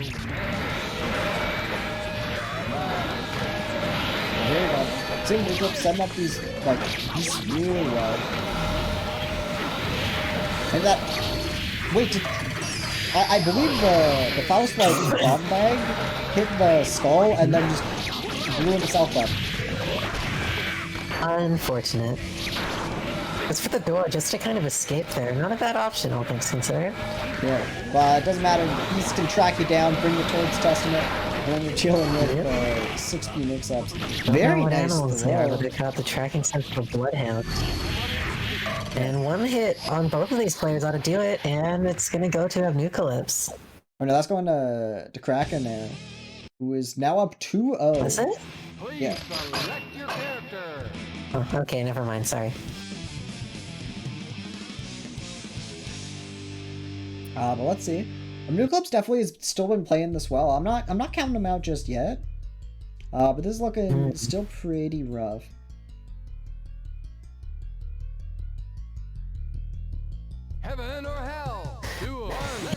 There we go. Seeing Abnoocalypse setting up these really well. And that, wait, I believe the Faust bomb bag hit the skull and then just blew himself up. Unfortunate. It's for the door, just to kind of escape there. Not a bad option, all things considered. Yeah, but it doesn't matter. He can track you down, bring you towards Testament, and then you're chilling with 60 mix-ups. Very nice throw. They got the tracking sense for Bloodhound. And one hit on both of these players ought to do it, and it's going to go to Abnoocalypse. Oh no, that's going to Krakhan now, who is now up 2-0. Is it? Yeah. Oh, okay, never mind, sorry. But let's see. Abnoocalypse definitely has still been playing this well. I'm not counting him out just yet. But this is looking still pretty rough. Heaven or hell?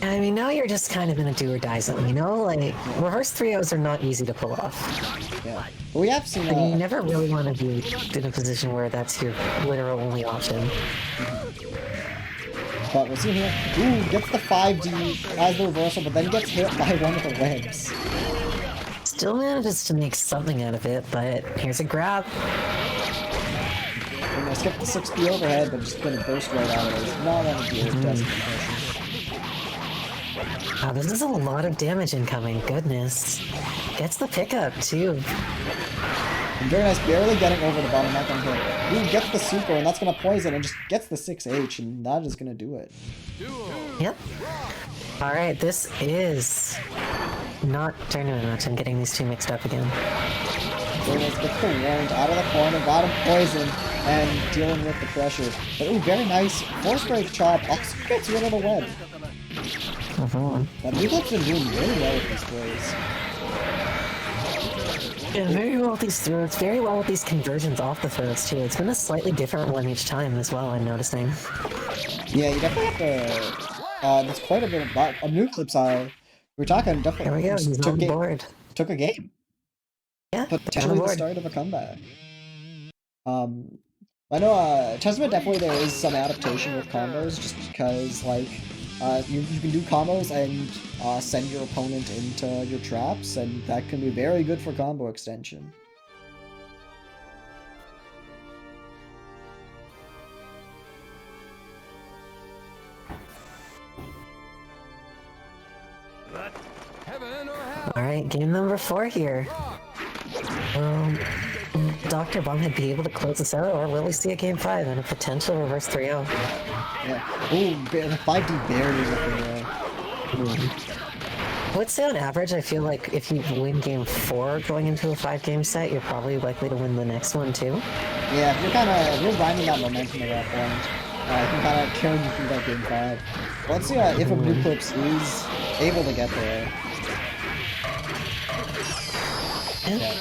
I mean, now you're just kind of in a do-or-die zone, you know? Like, reverse 3-0s are not easy to pull off. Yeah. But we have seen... And you never really want to be in a position where that's your literal only option. But we'll see here. Ooh, gets the 5D as the reversal, but then gets hit by one of the webs. Still manages to make something out of it, but here's a grab. We're gonna skip the 6B overhead, but just gonna burst right out of it. It's not on the gear, desk compression. Wow, this is a lot of damage incoming, goodness. Gets the pickup, too. And very nice, barely getting over the bottom, not gonna hit. Ooh, gets the super, and that's gonna poison, and just gets the 6H, and that is gonna do it. Yep. Alright, this is not tournament match. I'm getting these two mixed up again. Very nice, gets the warrant out of the corner, bottom poison, and dealing with the pressure. But ooh, very nice, force break chop, also gets rid of the web. But Abnoocalypse been doing really well with these plays. Yeah, very well with these throws, very well with these conversions off the throws too. It's been a slightly different one each time as well, I'm noticing. Yeah, you definitely have to... there's quite a bit of... Abnoocalypse, we're talking definitely... There we go, he's on board. Took a game. Yeah, potentially the start of a comeback. I know, Testament definitely there is some adaptation with combos, just because, like, you can do combos and send your opponent into your traps, and that can be very good for combo extension. Alright, game number 4 here. Dr. Bumhead be able to close this out, or will we see a game 5 and a potential reverse 3-0? Yeah. Ooh, the 5D barely looking there. I would say on average, I feel like if you win game 4 going into a 5-game set, you're probably likely to win the next one too. Yeah, if you're grinding that momentum at that point, you can kind of carry you through that game 5. Let's see if Abnoocalypse is able to get there. Yeah.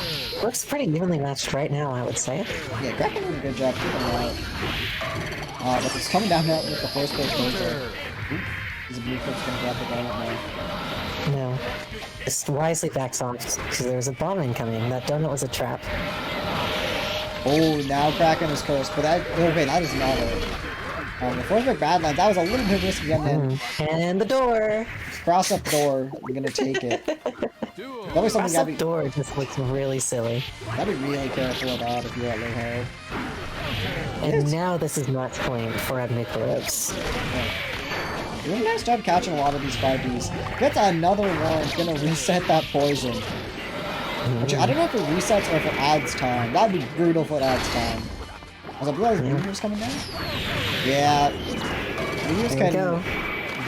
Looks pretty evenly matched right now, I would say. Yeah, Krakhan did a good job keeping him out. But it's coming down now with the first place closer. Is Abnoocalypse gonna grab the donut now? No. Just wisely backs off, because there's a bomb incoming. That donut was a trap. Oh, now Krakhan is cursed, but that... Oh, wait, that is not it. The first big Badlands, that was a little bit risky again. And the door! Cross up door, I'm gonna take it. Probably something Cross up door just looks really silly. Gotta be really careful about if you're at low health. And now this is match point for Abnoocalypse. Doing a nice job catching a lot of these 5Ds. Gets another one, gonna reset that poison. Which I don't know if it resets or if it adds time. That'd be brutal if it adds time. I was like, realize Meteor's coming down? Yeah. Meteors can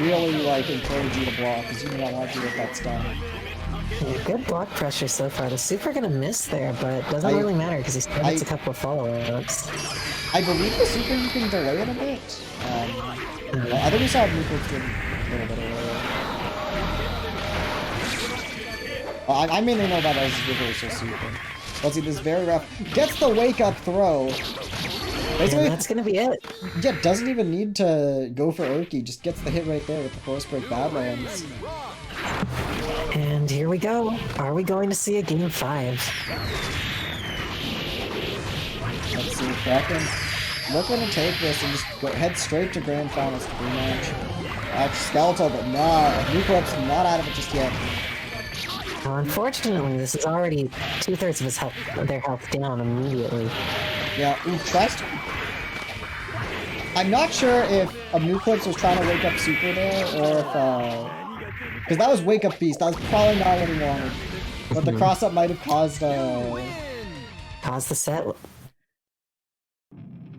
really, like, encourage you to block, because you do not want to get that stun. Yeah, good block pressure so far. The super gonna miss there, but doesn't really matter, because he still gets a couple of follow-ups. I believe the super you can delay it a bit. I think we saw Abnoocalypse doing a little bit earlier. I mainly know that as reversal super. Let's see, this is very rough. Gets the wake-up throw. Basically, and that's gonna be it. Yeah, doesn't even need to go for Urki, just gets the hit right there with the force break Badlands. And here we go. Are we going to see a game 5? Let's see, Krakhan looking to take this and just head straight to Grand Finals to rematch. Skeletal, but nah, Abnoocalypse not out of it just yet. Well, unfortunately, this is already 2/3 of his health, their health down immediately. Yeah, ooh, trust. I'm not sure if Abnoocalypse was trying to wake up Super there, or if, because that was Wake Up Beast, that was probably not what he wanted. But the cross-up might have caused, Caused the set.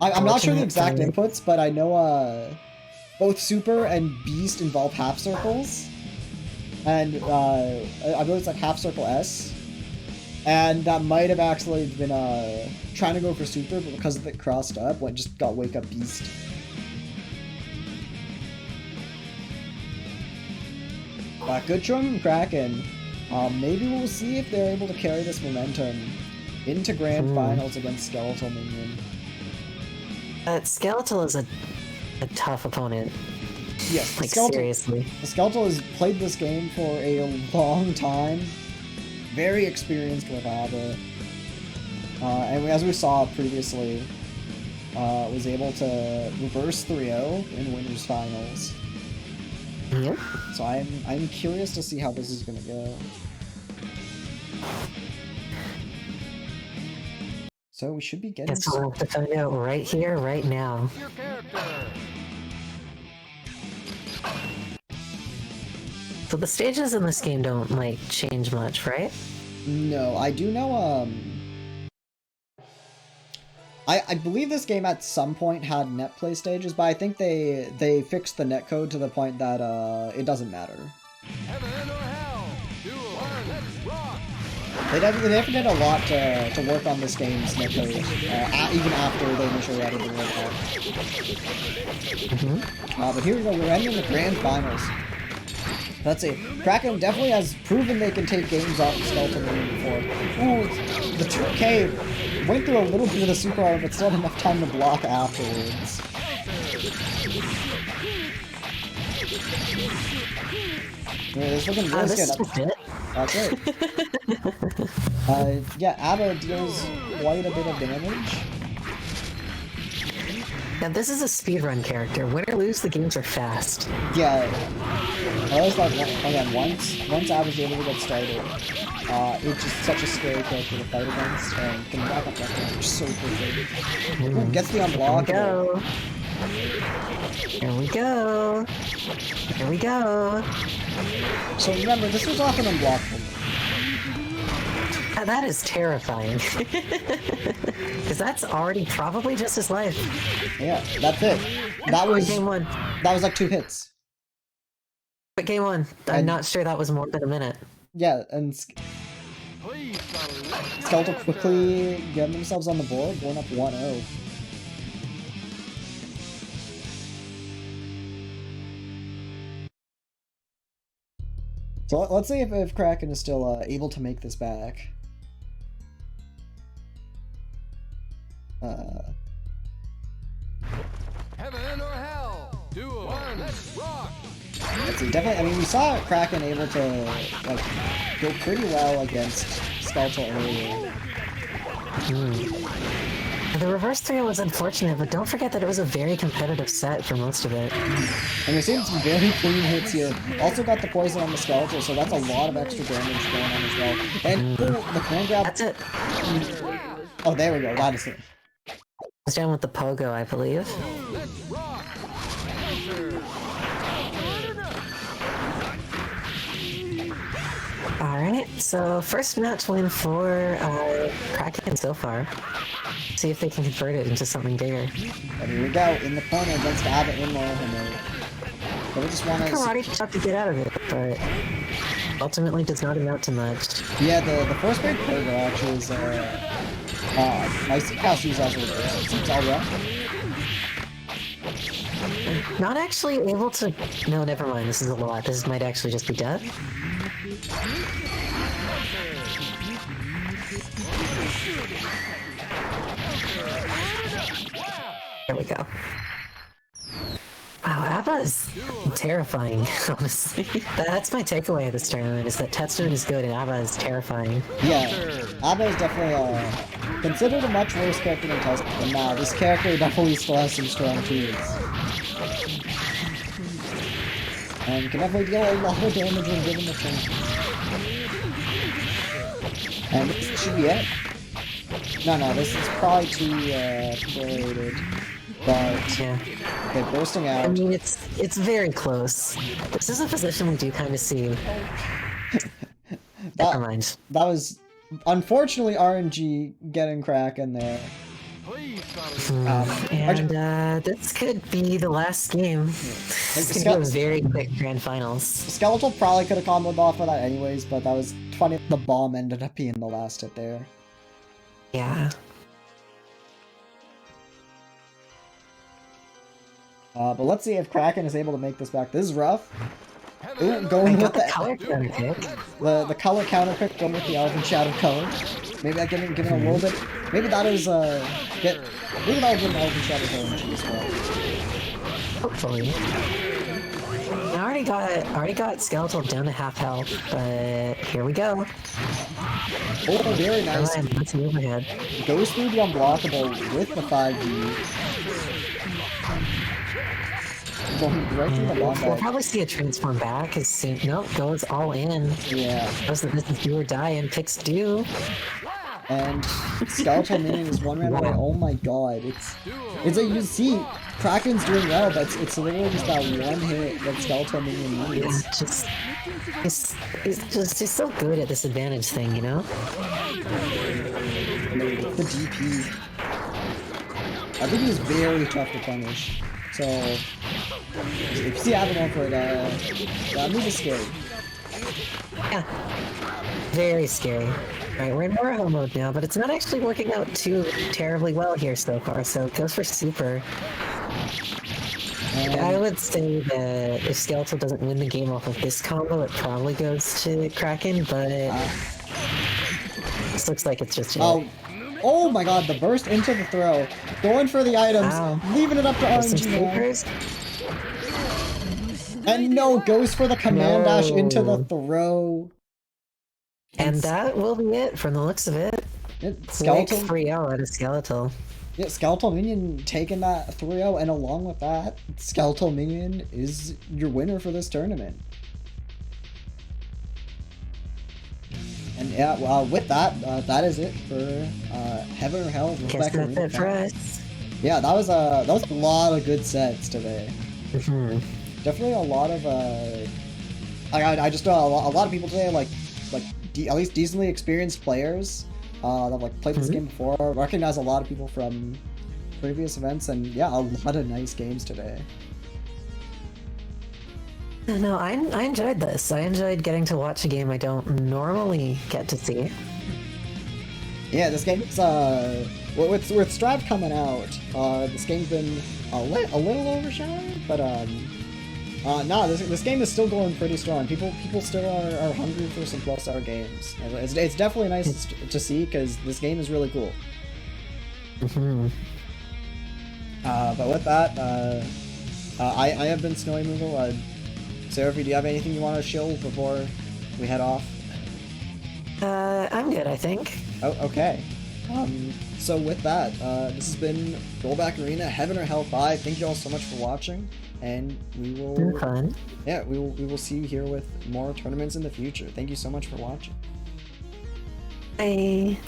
I'm not sure the exact inputs, but I know, both Super and Beast involve half circles. And, I believe it's like half circle S. And that might have actually been, trying to go for Super, but because of it crossed up, just got Wake Up Beast. Good from Krakhan. Maybe we'll see if they're able to carry this momentum into Grand Finals against Skeletal Minion. Skeletal is a tough opponent. Yes, Like, seriously. The Skeletal has played this game for a long time. Very experienced with Abba. And as we saw previously, was able to reverse 3-0 in winners finals. Yep. So I'm curious to see how this is gonna go. So we should be getting. Guess we'll have to find out right here, right now. Your character. So the stages in this game don't, like, change much, right? No, I do know, I believe this game at some point had net play stages, but I think they fixed the netcode to the point that, it doesn't matter. Heaven or hell. Duel. Let's rock. They definitely did a lot to work on this game's netcode, even after they initially added the Rollback. But here we go, we're ending the grand finals. Let's see. Krakhan definitely has proven they can take games off the Skeleton Lane before. Ooh, the 2K went through a little bit of the super art, but still had enough time to block afterwards. Yeah, it's looking really good. That's it. Yeah, Abba deals quite a bit of damage. Yeah, this is a speedrun character. Win or lose, the games are fast. Yeah. I always thought, again, once Abba's able to get started, it's just such a scary character to fight against, and can back up that damage so quickly. Ooh, gets the unblock. Here we go. Here we go. So remember, this was often unblockable. That is terrifying. Because that's already probably just his life. Yeah, that's it. That was game one. That was like 2 hits. But game one, I'm not sure that was more than a minute. Yeah, and Please select your Skeletal character. quickly getting themselves on the board, going up 1-0. So let's see if Krakhan is still able to make this back. Heaven or hell. Duel. Let's rock. Let's see, definitely, I mean, we saw Krakhan able to, like, go pretty well against Skeletal earlier. The reverse 3 was unfortunate, but don't forget that it was a very competitive set for most of it. And we're seeing some very clean hits here. Also got the poison on the Skeletal, so that's a lot of extra damage going on as well. And ooh, the coin grab. That's it. Oh, there we go. That is it. It's down with the pogo, I believe. Let's rock. Counter. Alright, so first match win for Krakhan so far. See if they can convert it into something bigger. And here we go, in the corner against Abba in Rollback mode. But we just want to... Karate shot to get out of it, but ultimately does not amount to much. Yeah, the first big pogo actually is, nice to cast use as a reverse. It seems alright. Not actually able to... No, never mind, this is a lot. This might actually just be death. There we go. Wow, Abba's terrifying, honestly. That's my takeaway of this tournament, is that Tetsuan is good and Abba is terrifying. Yeah, Abba is definitely considered a much worse character than Tetsuan, but nah, this character definitely still has some strong tools. And can definitely deal a lot of damage when given the chance. And this should be it. No, this is probably too correlated. But Yeah. okay, bursting I out. mean, it's very close. This is a position we do kind of see. Never mind. That was unfortunately RNG getting Krakhan there. Please select. And this could be the last game. This could be a very quick grand finals. Skeletal probably could have comboed off of that anyways, but that was funny. The bomb ended up being the last hit there. Yeah. But let's see if Krakhan is able to make this back. This is rough. Ooh, going with The color counter pick. the color counter pick, going with the Elven Shadow color. Maybe that giving a little bit. Maybe that is maybe that'll give an Elven Shadow color as well. Hopefully. I already got Skeletal down to half health, but here we go. Oh, very nice. Alright, let's move ahead. Goes through the unblockable with the 5D. Going right through the We'll Rollback. probably see a transform back as soon. Nope, goes all in. Yeah. Goes the business do or die and picks do. And Skeletal Minion is one round away. Wow. Oh my god. It's a, you see, Krakhan's doing well, but it's literally just that one hit that Skeletal Minion needs. He's so good at this advantage thing, you know? The DP. I think he's very tough to punish. So, if you see Abnoocalypse for it, that move is scary. Yeah. Very scary. Alright, we're in Warho mode now, but it's not actually working out too terribly well here so far, so it goes for super. I would say that if Skeletal doesn't win the game off of this combo, it probably goes to Krakhan, but this looks like it's just Oh my god, the burst into the throw. Going for the items, leaving it up to RNG now. And no, goes for the command dash into the throw. And that will be it from the looks of it. Skeletal 3-0 out of Skeletal. Yeah, Skeletal Minion taking that 3-0, and along with that, Skeletal Minion is your winner for this tournament. And yeah, well, with that, that is it for Heaven or Hell. Guess that's it for us. Yeah, that was a lot of good sets today. Definitely a lot of I just know a lot of people today like at least decently experienced players that have like played this game before. Recognize a lot of people from previous events, and yeah, a lot of nice games today. No, I enjoyed this. I enjoyed getting to watch a game I don't normally get to see. Yeah, this game's with Strive coming out, this game's been a little overshadowed, but no, this game is still going pretty strong. People still are hungry for some plus-star games. And it's definitely nice to see because this game is really cool. But with that, I have been Snowy Moogle. Seraphy, do you have anything you want to shill before we head off? I'm good, I think. Oh, okay. So with that, this has been Rollback Arena Heaven or Hell 5. Thank you all so much for watching, and we will. Fun. Yeah, we will see you here with more tournaments in the future. Thank you so much for watching. Bye.